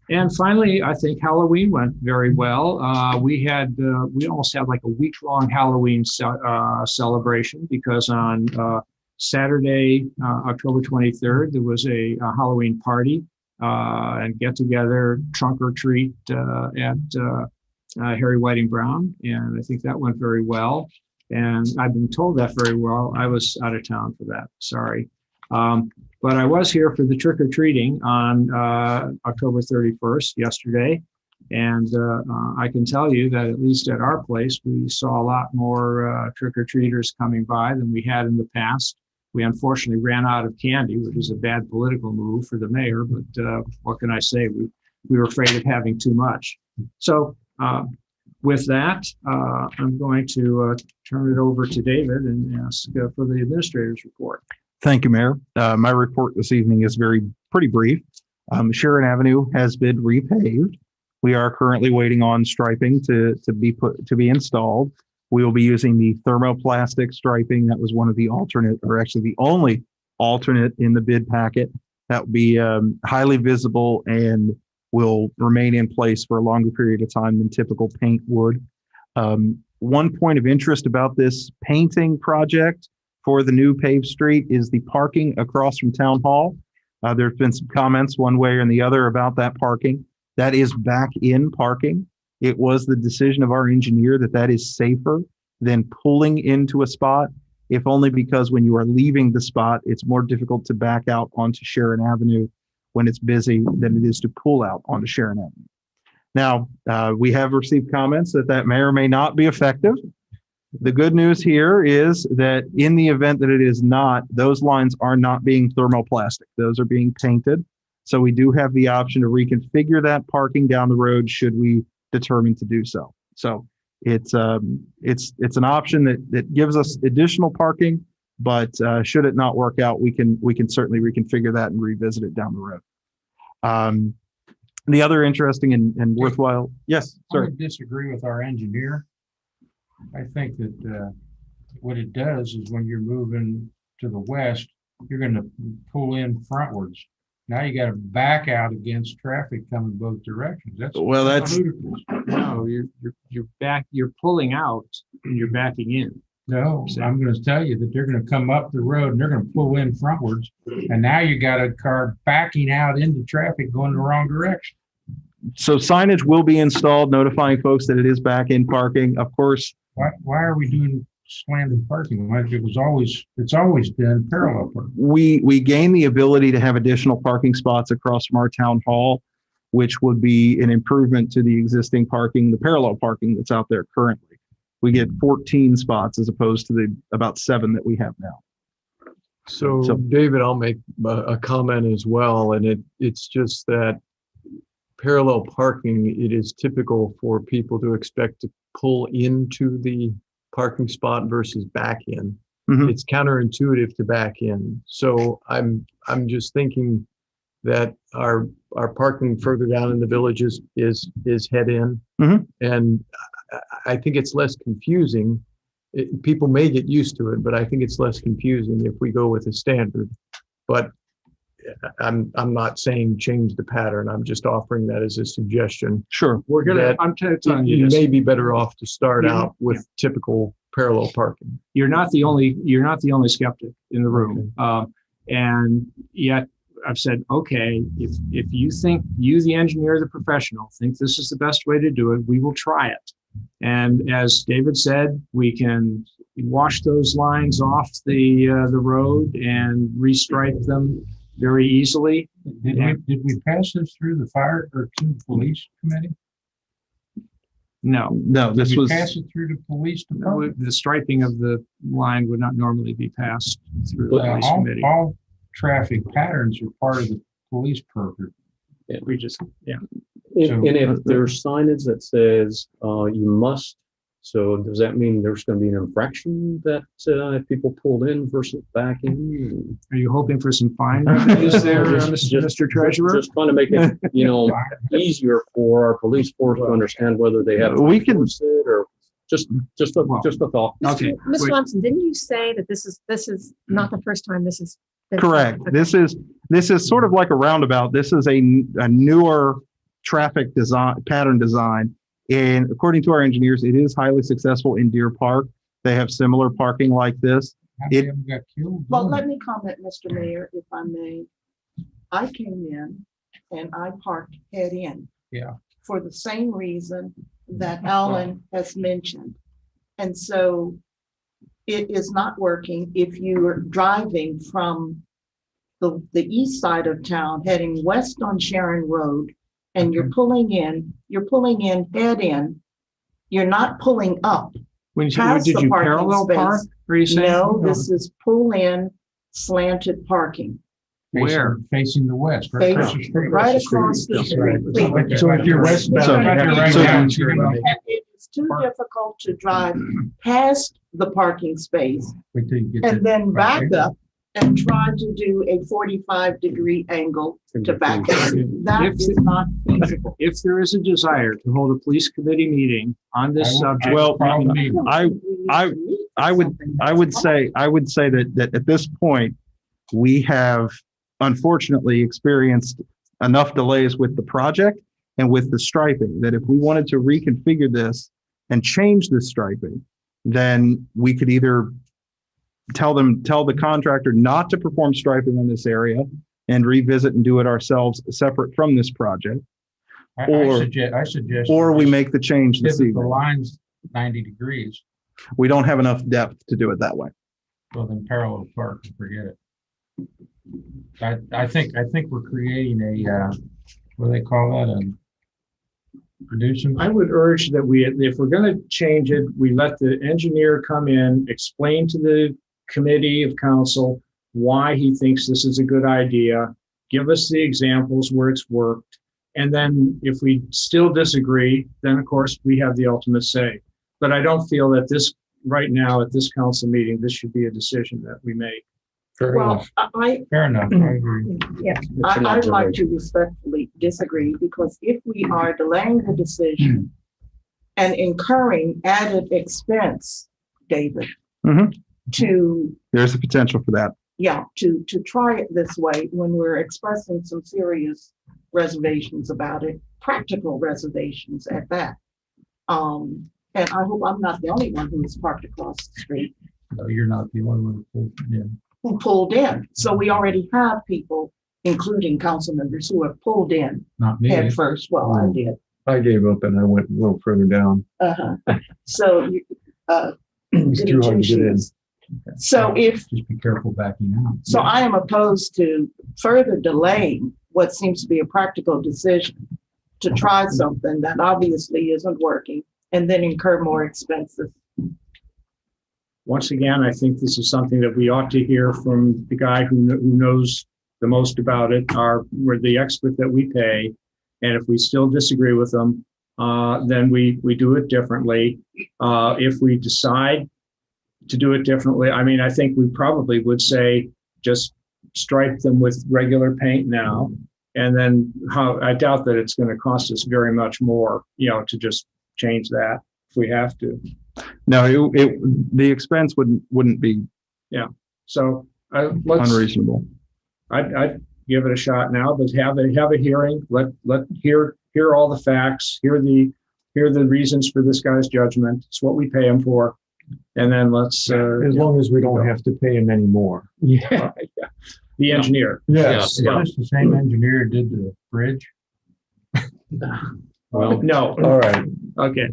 And finally, I think Halloween went very well. We almost had like a week-long Halloween celebration, because on Saturday, October 23rd, there was a Halloween party and get together, trunk or treat at Harry Whiting Brown. And I think that went very well. And I've been told that very well. I was out of town for that, sorry. But I was here for the trick-or-treating on October 31st, yesterday. And I can tell you that at least at our place, we saw a lot more trick-or-treaters coming by than we had in the past. We unfortunately ran out of candy, which is a bad political move for the mayor, but what can I say? We were afraid of having too much. So with that, I'm going to turn it over to David and ask for the administrator's report. Thank you, Mayor. My report this evening is pretty brief. Sharon Avenue has been repaved. We are currently waiting on striping to be installed. We will be using the thermoplastic striping. That was one of the alternate, or actually the only alternate in the bid packet. That will be highly visible and will remain in place for a longer period of time than typical paint would. One point of interest about this painting project for the new paved street is the parking across from Town Hall. There's been some comments one way or the other about that parking. That is back in parking. It was the decision of our engineer that is safer than pulling into a spot, if only because when you are leaving the spot, it's more difficult to back out onto Sharon Avenue when it's busy than it is to pull out onto Sharon Avenue. Now, we have received comments that may or may not be effective. The good news here is that in the event that it is not, those lines are not being thermoplastic. Those are being painted. So we do have the option to reconfigure that parking down the road should we determine to do so. So it's an option that gives us additional parking, but should it not work out, we can certainly reconfigure that and revisit it down the road. The other interesting and worthwhile, yes, sir. I would disagree with our engineer. I think that what it does is when you're moving to the west, you're going to pull in frontwards. Now you got to back out against traffic coming both directions. That's ludicrous. No, you're pulling out and you're backing in. No, I'm going to tell you that they're going to come up the road and they're going to pull in frontwards. And now you got a car backing out into traffic going the wrong direction. So signage will be installed notifying folks that it is back in parking. Of course. Why are we doing slanted parking? It's always been parallel parking. We gain the ability to have additional parking spots across from our town hall, which would be an improvement to the existing parking, the parallel parking that's out there currently. we get 14 spots as opposed to the about 7 that we have now. So So- David, I'll make a comment as well, and it's just that parallel parking, it is typical for people to expect to pull into the parking spot versus back in. Mhm. It's counterintuitive to back in. So I'm just thinking that our parking further down in the village is head in. Mhm. And I think it's less confusing. People may get used to it, but I think it's less confusing if we go with a standard. But I'm not saying change the pattern. I'm just offering that as a suggestion. Sure. We're gonna, That I'm telling you You this. may be better off to start Yeah. out with typical parallel parking. You're not the only skeptic in the room. And yet I've said, okay, if you think, you, the engineer, the professional, think this is the best way to do it, we will try it. And as David said, we can wash those lines off the road and restripe them very easily. Did we pass this through the fire or to the police committee? No, No, this Did we was, pass it through the police department? the striping of the line would not normally be passed through the police committee. All traffic patterns are part of the police program. We just, yeah. So- And if there's signage that says, you must, so does that mean there's gonna be an infraction that, if people pulled in versus back in? Are you hoping for some fine revenues there, Mr. Treasurer? Just trying to make it, easier for our police force to understand whether they have. to We can- enforce it or just a thought. Okay. Mr. wait. Thompson, didn't you say that this is not the first time this is? correct. Okay. This is sort of like a roundabout. This is a newer traffic design, pattern design. And according to our engineers, it is highly successful in Deer Park. They have similar parking like this. How many of them got killed? Well, let me comment, Mr. Mayor, if I may. I came in and I parked head in. Yeah. For the same reason that Alan has mentioned. And so it is not working if you are driving from the east side of town, heading west on Sharon Road, and you're pulling in head in. You're not pulling up. When you, past did the you parking parallel space. park? Are you saying? No, this is pull in slanted parking. Where? Facing the west, right across the street. Right across the street. So if you're westbound, So- you're right so- down, you're gonna And it is too difficult to drive past the parking space wait till you get to- and then back up and try to do a 45-degree angle to back up. That If- is not feasible. If there is a desire to hold a police committee meeting on this subject. Well, Probably. I would say that at this point, we have unfortunately experienced enough delays with the project and with the striping that if we wanted to reconfigure this and change the striping, then we could either tell the contractor not to perform striping on this area and revisit and do it ourselves separate from this project, I or- suggest. or we make the change this Pivot the evening. lines 90 degrees, We don't have enough depth to do it that way. well then parallel park, forget it. I think we're creating a, what do they call that, a producing? I would urge that if we're going to change it, we let the engineer come in, explain to the committee of council why he thinks this is a good idea, give us the examples where it's worked. And then if we still disagree, then of course we have the ultimate say. But I don't feel that right now at this council meeting, this should be a decision that we make. Fair Well, enough. I, Fair enough, I agree. yeah, I'd like to respectfully disagree because if we are delaying the decision and incurring added expense, David, Mhm. to There's a potential for that. to try it this way when we're expressing some serious reservations about it, practical reservations at that. And I hope I'm not the only one who is parked across the street No, you're not the only one who pulled in. who pulled in. So we already have people, including council members, who have pulled in Not me. head first. Well, I did. I gave up and I went a little further down. Uh-huh. So, It's goody too hard to get in. two-shoes. So if, Just be careful backing out. so I am opposed to further delaying what seems to be a practical decision to try something that obviously isn't working and then incur more expenses once again, I think this is something that we ought to hear from the guy who knows the most about it, we're the expert that we pay. And if we still disagree with them, then we do it differently. If we decide to do it differently, I mean, I think we probably would say just stripe them with regular paint now. And then I doubt that it's going to cost us very much more, to just change that if we have to. No, the expense wouldn't be So let's unreasonable. I'd give it a shot now, but have a hearing. Let hear all the facts. Hear the reasons for this guy's judgment. It's what we pay him for, and then let's. As long as we don't have to pay him anymore. Yeah. The engineer. Yes. Is this the same engineer who did the bridge? Well, No. all right. Okay.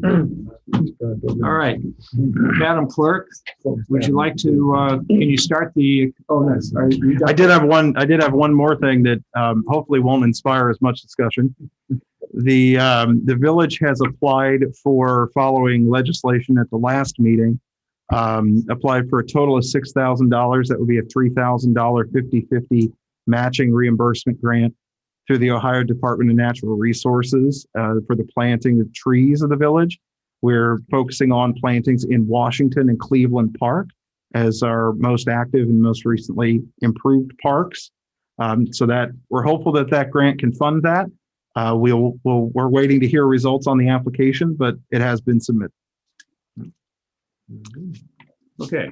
All right, Madam Clerk, would you like to? Can you start the? Oh, no. I did have one more thing that hopefully won't inspire as much discussion. The village has applied for, following legislation at the last meeting, applied for a total of $6,000. That would be a $3,000 50/50 matching reimbursement grant through the Ohio Department of Natural Resources for the planting of trees of the village. We're focusing on plantings in Washington and Cleveland Park as our most active and most recently improved parks. So that we're hopeful that grant can fund that. We're waiting to hear results on the application, but it has been submitted. Okay,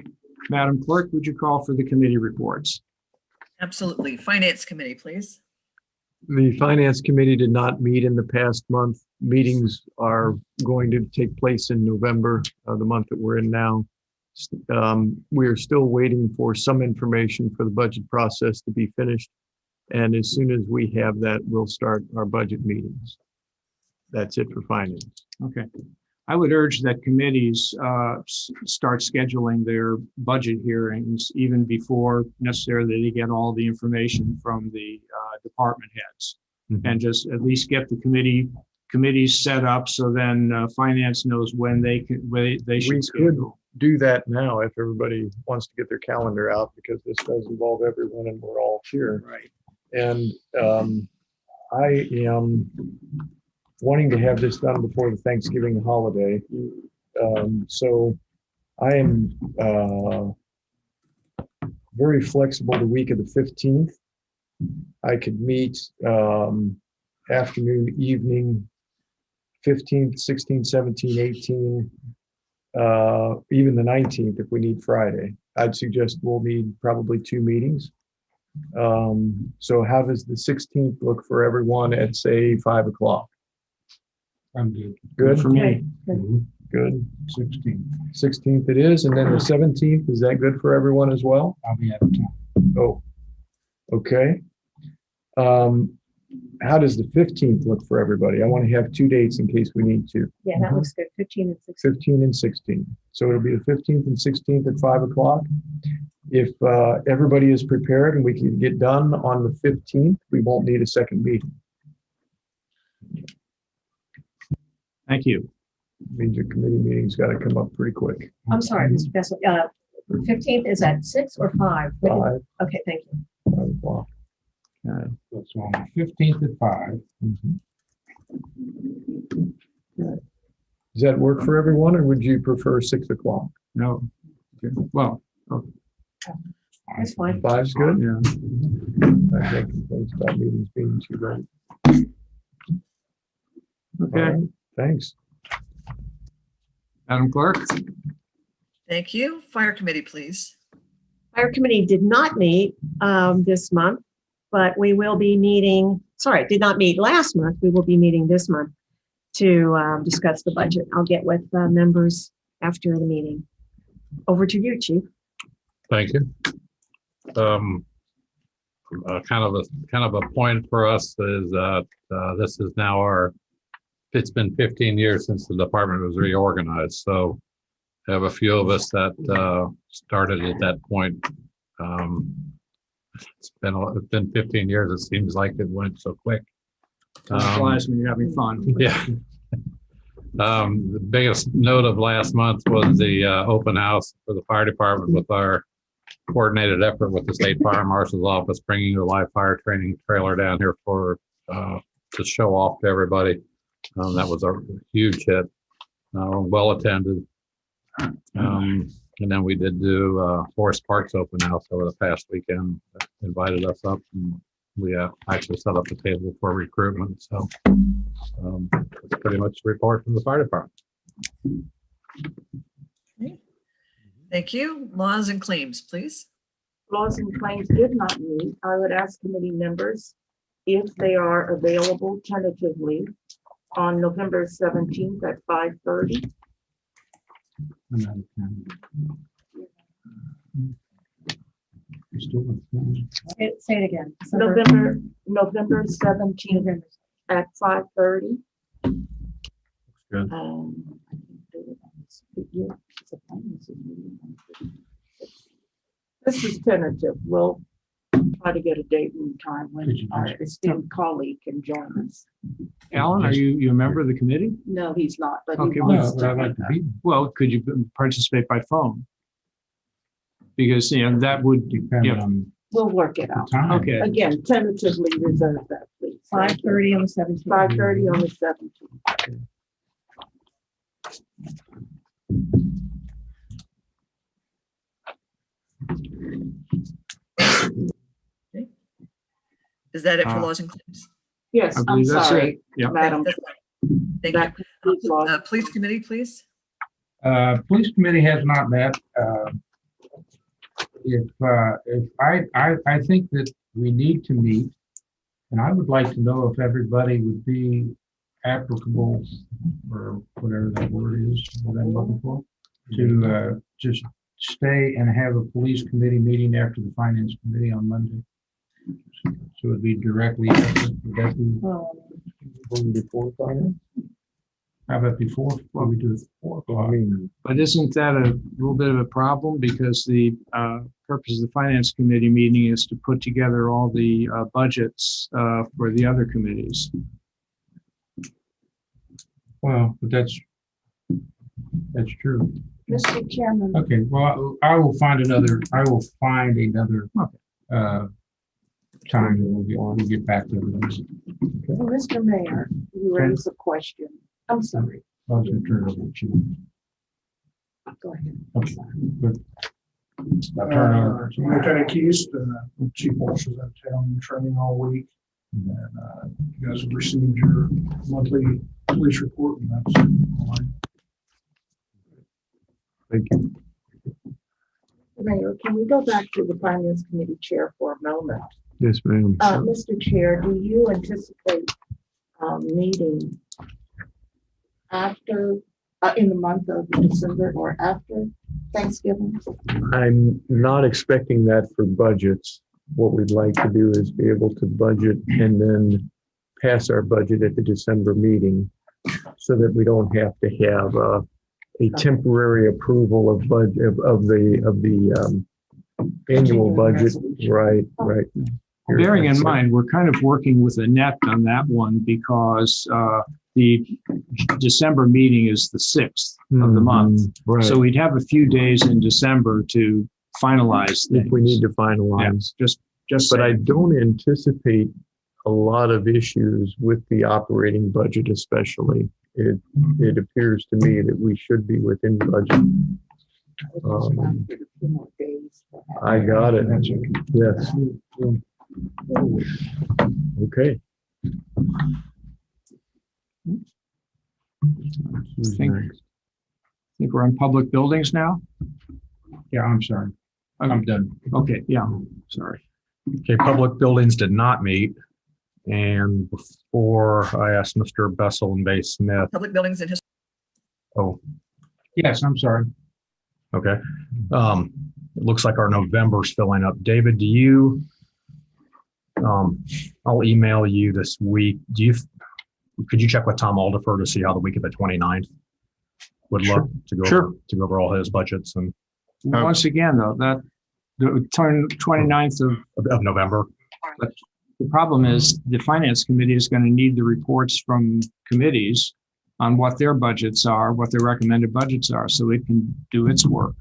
Madam Clerk, would you call for the committee reports? Absolutely. Finance Committee, please. The Finance Committee did not meet in the past month. Meetings are going to take place in November, the month that we're in now. We are still waiting for some information for the budget process to be finished. And as soon as we have that, we'll start our budget meetings. That's it for finance. Okay. I would urge that committees start scheduling their budget hearings even before necessarily they get all the information from the department heads. Mm-hmm. And just at least get the committees set up so then finance knows when they should schedule. Do that now if everybody wants to get their calendar out, because this does involve everyone and we're all here. Right. And I am wanting to have this done before the Thanksgiving holiday. So I am very flexible the week of the 15th. I could meet afternoon, evening, 15th, 16th, 17th, 18th, even the 19th if we need Friday. I'd suggest we'll need probably 2 meetings. So how does the 16th look for everyone at, say, 5 o'clock? I'm good. Good for me. Good. 16th. It is. And then the 17th, is that good for everyone as well? I'll be out of town. Oh, okay. How does the 15th look for everybody? I want to have 2 dates in case we need to. Yeah, that looks good. 15 and 16. 15 and 16. So it'll be the 15th and 16th at 5 o'clock. If everybody is prepared and we can get done on the 15th, we won't need a second meeting. Thank you. Means your committee meeting's got to come up pretty quick. I'm sorry, Mr. Kessler. 15th is at 6 or 5? 5. Okay, thank you. 5 o'clock. So on the 15th at 5. Does that work for everyone, or would you prefer 6 o'clock? No. Okay. Well, That's fine. 5's good? yeah. I can't complain about meetings being too late. Okay. All right, thanks. Madam Clerk? Thank you. Fire Committee, please. Fire Committee did not meet this month, but we will be meeting, did not meet last month. We will be meeting this month to discuss the budget. I'll get with members after the meeting. Over to you, Chief. Thank you. Kind of a point for us is that this is now it's been 15 years since the department was reorganized. So I have a few of us that started at that point. It's been 15 years. It seems like it went so quick. Time flies when you're having fun. Yeah. The biggest note of last month was the open house for the fire department with our coordinated effort with the state fire marshal's office, bringing the live fire training trailer down here for to show off to everybody. That was a huge hit, well attended. And then we did do Forest Park's open house over the past weekend. Invited us up, and we actually set up the table for recruitment. So that's pretty much the report from the fire department. Thank you. Laws and claims, please. Laws and claims did not meet. I would ask committee members if they are available tentatively on November 17th at 5:30. Say it again. November 17th at 5:30. Good. This is tentative. We'll try to get a date and time when our esteemed colleague can join us. Alan, are you a member of the committee? No, he's not, but he Okay, wants well, I'd to. like to be. Well, could you participate by phone? Because, that would depend on. We'll work it out. Okay. Again, tentatively reserve that, please. 5:30 on the 17th. 5:30 on the 17th. Is that it for laws and claims? Yes, I I'm believe that's sorry, it. Yeah. Madam. That's fine. Thank That concludes laws. you. Police committee, please. Police committee has not met. If I think that we need to meet, and I would like to know if everybody would be applicable, or whatever that word is, what I'm looking for, to just stay and have a police committee meeting after the finance committee on Monday. So it'd be directly after. Would that be before finance? How about before? Well, we do it 4 o'clock. But isn't that a little bit of a problem? Because the purpose of the finance committee meeting is to put together all the budgets for the other committees. Well, but that's true. Mr. Chairman. Okay, well, I will find another time and we'll get back to this. Mr. Mayor, you raised a question. I'm sorry. I'll just turn it over to you. Go ahead. Okay, good. I'll turn it over to you. Lieutenant Keys, Chief Walsh is out of town in training all week. And you guys have received your monthly police report, and that's online. Thank you. Mayor, can we go back to the finance committee chair for a moment? Yes, ma'am. Mr. Chair, do you anticipate meeting after, in the month of December or after Thanksgiving? I'm not expecting that for budgets. What we'd like to do is be able to budget and then pass our budget at the December meeting so that we don't have to have a temporary approval of budget of the annual budget. Right. Bearing in mind, we're kind of working with a net on that one because the December meeting is the 6th of the month. Right. So we'd have a few days in December to finalize things. If we need to finalize. Yeah, just but I saying. don't anticipate a lot of issues with the operating budget, especially. It appears to me that we should be within budget. I got it. Yes. Okay. I think we're on public buildings now. Yeah, I'm sorry. I'm done. Okay, yeah, sorry. Okay, public buildings did not meet. And before I asked Mr. Bessel and Bay Smith. Public buildings and history. Oh, yes, I'm sorry. Okay. It looks like our November's filling up. David, do you, I'll email you this week. Could you check with Tom Aldifer to see how the week of the 29th would look to go over all his budgets and once again, though, that the 29th of November. But the problem is the finance committee is going to need the reports from committees on what their budgets are, what their recommended budgets are, so it can do its work.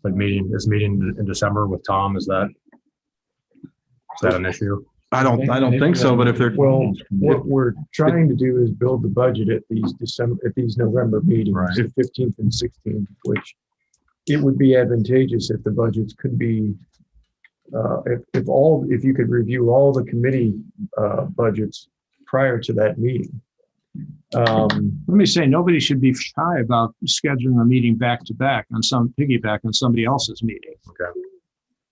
Like meeting in December with Tom, is that an issue? I don't think so, but if they're. Well, what we're trying to do is build the budget at these November meetings, the 15th and 16th, which it would be advantageous if the budgets could be, if you could review all the committee budgets prior to that meeting. Let me say, nobody should be shy about scheduling a meeting back to back on piggyback on somebody else's meeting. Okay.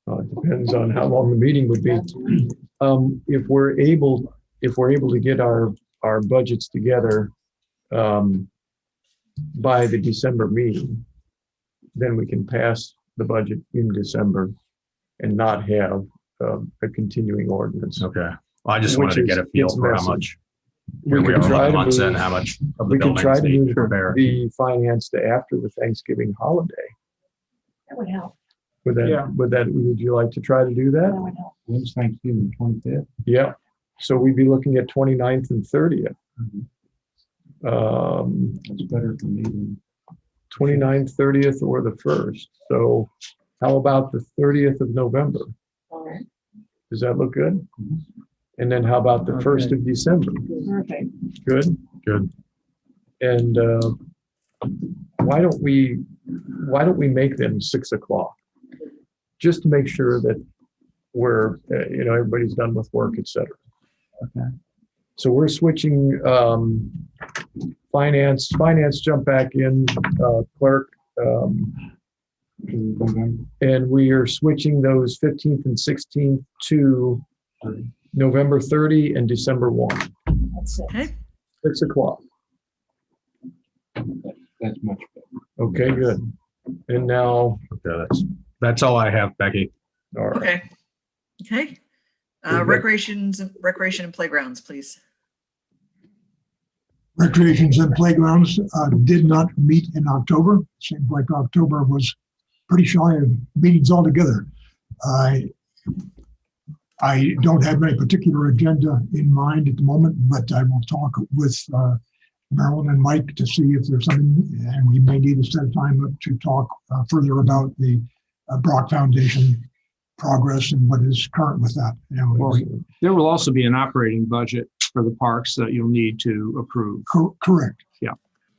It depends on how long the meeting would be. If we're able to get our budgets together by the December meeting, then we can pass the budget in December and not have a continuing ordinance. Okay. Well, I just wanted to get a feel for how much. We We can are try 11 to months move, in, how much of the we can try buildings to need move to prepare. the finance to after the Thanksgiving holiday. That would help. Would you like to try to do That that? would help. When's Thanksgiving, 25th? Yeah. So we'd be looking at 29th and 30th. That's better for me than. 29th, 30th, or the 1st. So how about the 30th of November? All right. Does that look good? And then how about the 1st of December? Perfect. Good? Good. And why don't we make them 6 o'clock? Just to make sure that we're, everybody's done with work, et cetera. Okay. So we're switching finance jump back in, clerk. And we are switching those 15th and 16th to November 30 and December 1. That's it. Okay. 6 o'clock. That's much better. Okay, good. And now, Okay, that's all I have, Becky. all right. Okay. Okay. got- Recreation and playgrounds, please. Recreations and playgrounds did not meet in October. Seems like October was pretty shy of meetings altogether. I don't have any particular agenda in mind at the moment, but I will talk with Marilyn and Mike to see if there's something, and we may need to set a time up to talk further about the Brock Foundation progress and what is current with that. Well, there will also be an operating budget for the parks that you'll need to approve. Correct. Yeah.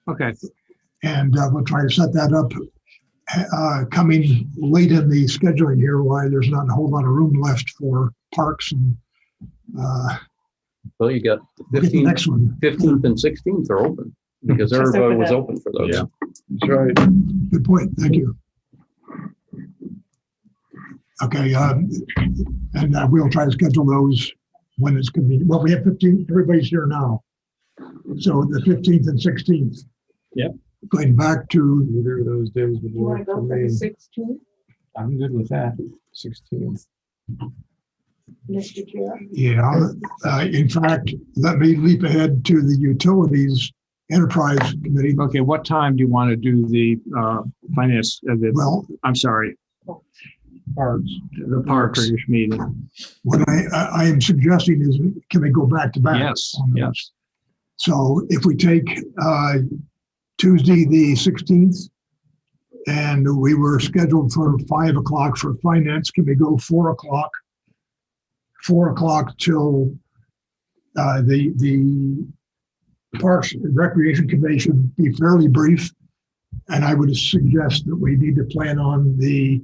Okay. And we'll try to set that up coming late in the scheduling here, why there's not a whole lot of room left for parks and Well, you got the we'll get the next one. 15th and 16th are open because Just everybody open was it. open for those. Yeah. That's right. Good point. Thank you. Okay, and we'll try to schedule those when it's convenient. Well, we have 15, everybody's here now. So the 15th and 16th. Yep. Going back to Either of those days would You want work to for go for the me. 16th, I'm good with that. 16th. Mr. Chair? Yeah, in fact, let me leap ahead to the Utilities Enterprise Committee. Okay, what time do you want to do the finance, Well, I'm sorry, parks. the parks meeting? What I am suggesting is, can we go back to back? Yes, on those? yes. So if we take Tuesday, the 16th, and we were scheduled for 5 o'clock for finance, can we go 4 o'clock? 4 o'clock till the Parks and Recreation Commission be fairly brief. And I would suggest that we need to plan on the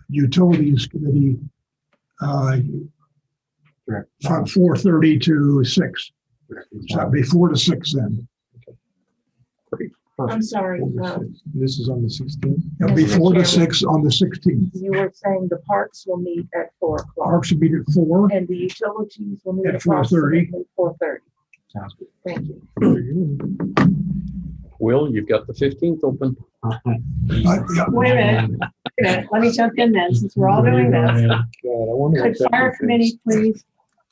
Utilities Committee from 4:30 to 6. So that'd be 4 to 6 then. I'm sorry, This is on the 16th. It'll be 4 to 6 on the 16th. you were saying the parks will meet at 4 o'clock Parks will meet at 4. and the utilities will meet At at 4:30. 4:30. Sounds good. Thank you. Will, you've got the 15th open. Yeah. Wait a minute. Let me jump in then, since we're all doing this. God, I wonder Could what that fire is. committee, please,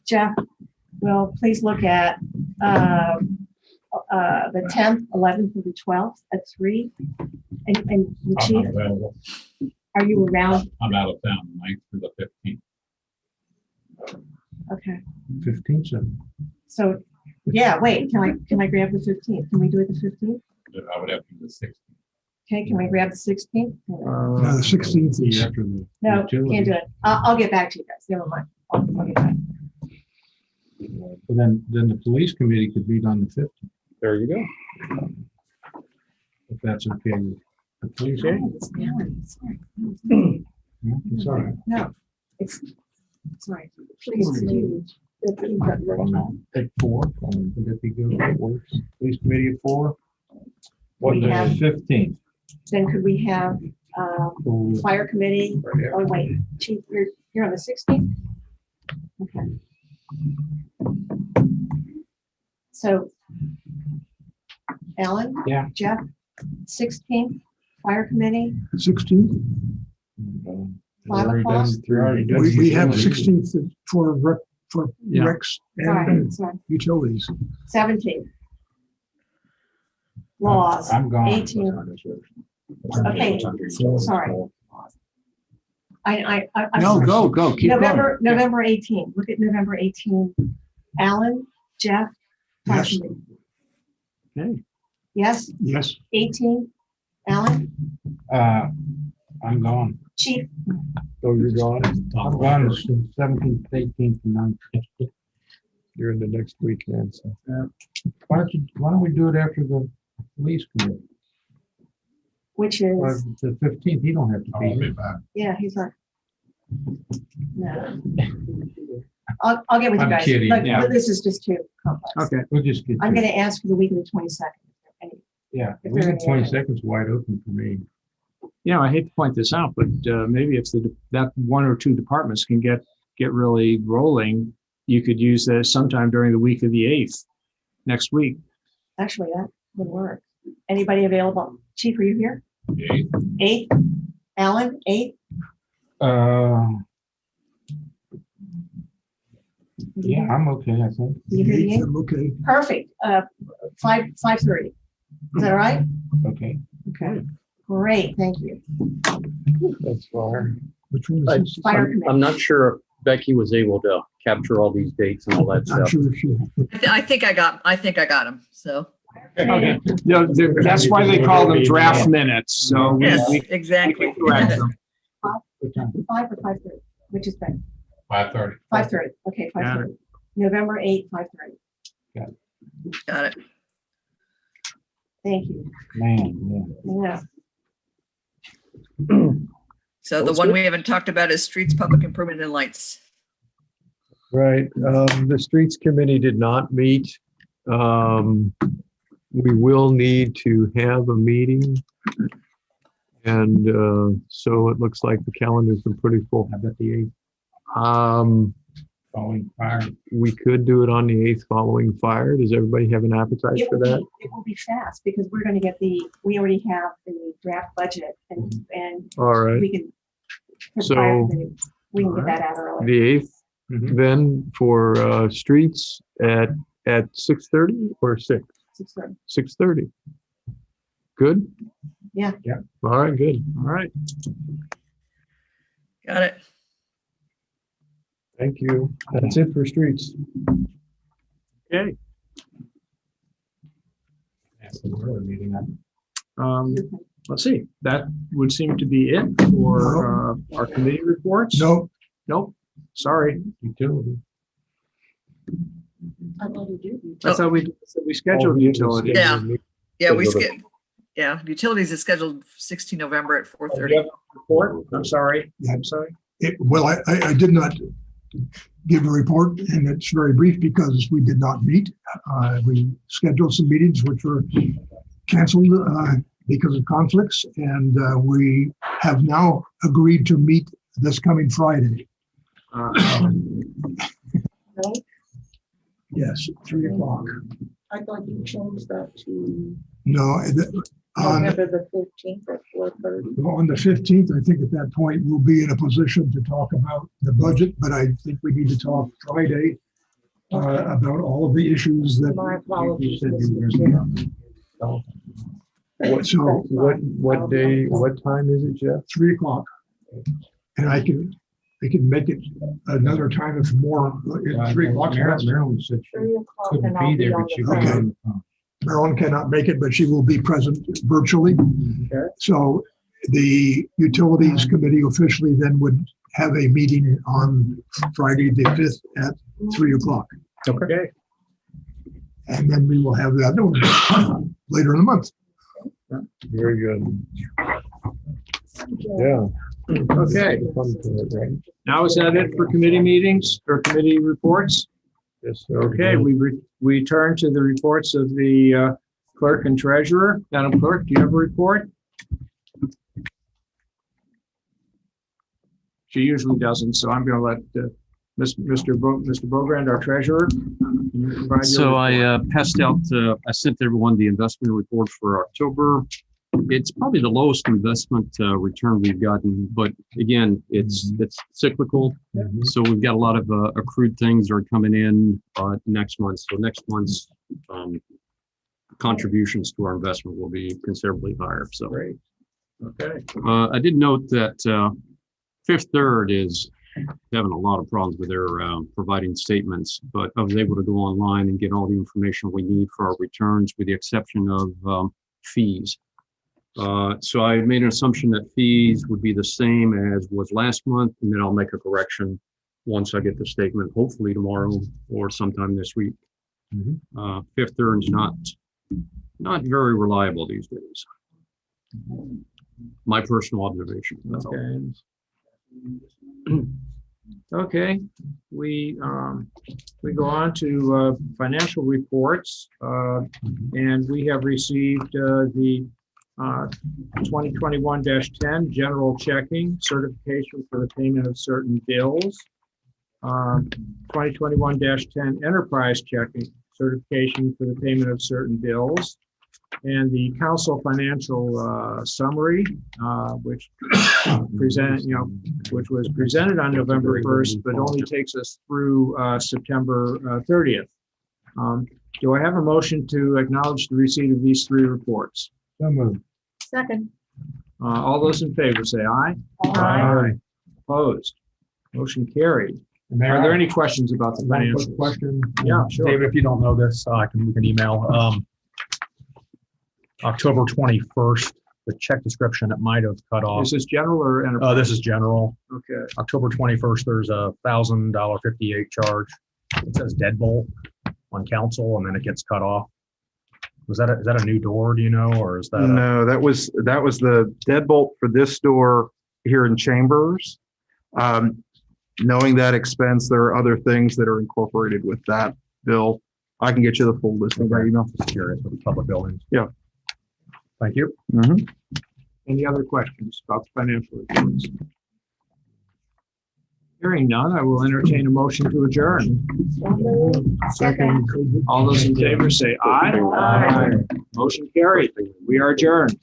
Jeff, will please look at the 10th, 11th, and the 12th at 3? And the I'm chief, not available. are you around? I'm out of town, 9th through the 15th. Okay, 15th. so Yeah, wait, can I grab the 15th? Can we do it the 15th? I would have to do the 6th. Okay, can we grab the 16th? No, the 16th is. After the No, can't do utilities. it. I'll get back to you guys. Never mind. I'll get back. But then the police committee could meet on the 15th, There you go. if that's okay with the police. Oh, it's Alan, sorry. No, it's all right. No, it's, sorry. Please, do. Take 4, would that be good? That works. Police committee at 4? What, We the have- 15th? Then could we have fire committee? Oh, wait, chief, you're on the 16th? Okay. So, Alan? Yeah. Jeff, 16th, fire committee, 16th. 5 o'clock? We have 16th for Yeah. Rex Sorry, and sorry. utilities. 17th. Laws, I'm gone. 18th. Okay, sorry. I'm No, sorry. go, keep going. November 18th. Look at November 18th. Alan, Jeff, fire Yes. committee. Okay. Yes, Yes. 18th. Alan, I'm gone. chief, So you're gone? I'm gone the 17th, 18th, and 19th. You're in the next weekend, so. Why don't we do it after the police committee? which Or is, the 15th, you don't have to be here. yeah, he's like, no. I'll get with you I'm guys. kidding, But yeah. this is just too complex. Okay, we'll just get. I'm to going it. to ask for the week of the 22nd. Yeah, if we there got are 20 any- seconds wide open for me. You know, I hate to point this out, but maybe if that 1 or 2 departments can get really rolling, you could use that sometime during the week of the 8th, next week. Actually, that would work. Anybody available? Chief, are you here? 8th. 8? Alan, 8? Yeah, I'm okay, I think. You hear the 8? I'm okay. Perfect. 5:30. Is that all right? Okay. Okay. Great, thank you. That's fine. Which one is this? Fire I'm committee. not sure if Becky was able to capture all these dates and all that I'm stuff. sure she. I think I got them. So, Okay. No, that's why they call them draft minutes, so we yes, we exactly. can correct them. 5 or 5:30, which is better. 5:30. 5:30, okay, Got 5:30. November 8th, 5:30. Got it. Thank you. Man, Yeah. So the one we haven't talked about is streets, public improvement and lights. Right, the streets committee did not meet. We will need to have a meeting. And so it looks like the calendar's been pretty full. I bet the 8th following fire. We could do it on the 8th following fire. Does everybody have an appetite for that? It will be fast because we're going to get we already have the draft budget and All right, we can. So- We can get that out early. the 8th, then for streets at 6:30 or 6? 6:30. 6:30. Good? Yeah. Yeah. All right, good. All right. Got it. Thank you. That's it for streets. Okay. That's the early meeting. Let's see, that would seem to be it for our committee reports. No, Nope, sorry. Utility. I thought you did. I thought we scheduled utility. Yeah. Yeah, we Scheduled yeah, utilities is scheduled 16 November at 4:30. You have a report? I'm sorry. Yeah. I'm sorry. well, I did not give a report, and it's very brief because we did not meet. We scheduled some meetings which were canceled because of conflicts, and we have now agreed to meet this coming Friday. Right? Yes, 3 o'clock. I thought you changed that to No, November the 15th at 4:30. on the 15th, I think at that point we'll be in a position to talk about the budget, but I think we need to talk Friday about all of the issues that. My apologies. You said you were Mr. gonna- What day, what time is it, Jeff? 3 o'clock. And I can, they can make it another time if more, at 3 o'clock. Marilyn said she 3 o'clock couldn't and I'll be be there, on but she the was phone. on the phone. Marilyn cannot make it, but she will be present virtually. Okay. So the Utilities Committee officially then would have a meeting on Friday, the 5th at 3 o'clock. Okay. And then we will have the other one later in the month. Very good. Yeah. Okay. Now is that it for committee meetings or committee reports? Yes, sir. Okay, we turn to the reports of the clerk and treasurer. Madam Clerk, do you have a report? She usually doesn't, so I'm going to let Mr. Bogrand, our treasurer. Can you provide your So report? I passed out, I sent everyone the investment report for October. It's probably the lowest investment return we've gotten, but again, it's cyclical. So we've got a lot of accrued things that are coming in next month. So next month's contributions to our investment will be considerably higher. So great. Okay. I did note that Fifth Third is having a lot of problems with their providing statements, but I was able to go online and get all the information we need for our returns with the exception of fees. So I made an assumption that fees would be the same as was last month, and then I'll make a correction once I get the statement, hopefully tomorrow or sometime this week. Fifth Third's not very reliable these days. My personal observation. That's all. Okay, we go on to financial reports, and we have received the 2021-10 general checking certification for the payment of certain bills. 2021-10 enterprise checking certification for the payment of certain bills. And the council financial summary, which which was presented on November 1st, but only takes us through September 30th. Do I have a motion to acknowledge the receipt of these three reports? So moved. Second. All those in favor say aye. Aye. Opposed? Motion carried. Mayor, Are there any questions about the one quick financials? question? Yeah, sure. David, if you don't know this, we can email. October 21st, the check description, it might have cut off. Is this general or enterprise? This is general. Okay. October 21st, there's a $1,058 charge. It says deadbolt on council, and then it gets cut off. Is that a new door? Do you know, or is that? No, that was the deadbolt for this door here in Chambers. Knowing that expense, there are other things that are incorporated with that bill. I can get you the full list of that email. Just curious with the public buildings. Yeah. Thank you. Any other questions about the financial reports? Hearing none, I will entertain a motion to adjourn. Second. All those in favor say aye. Aye. Motion carried. We are adjourned.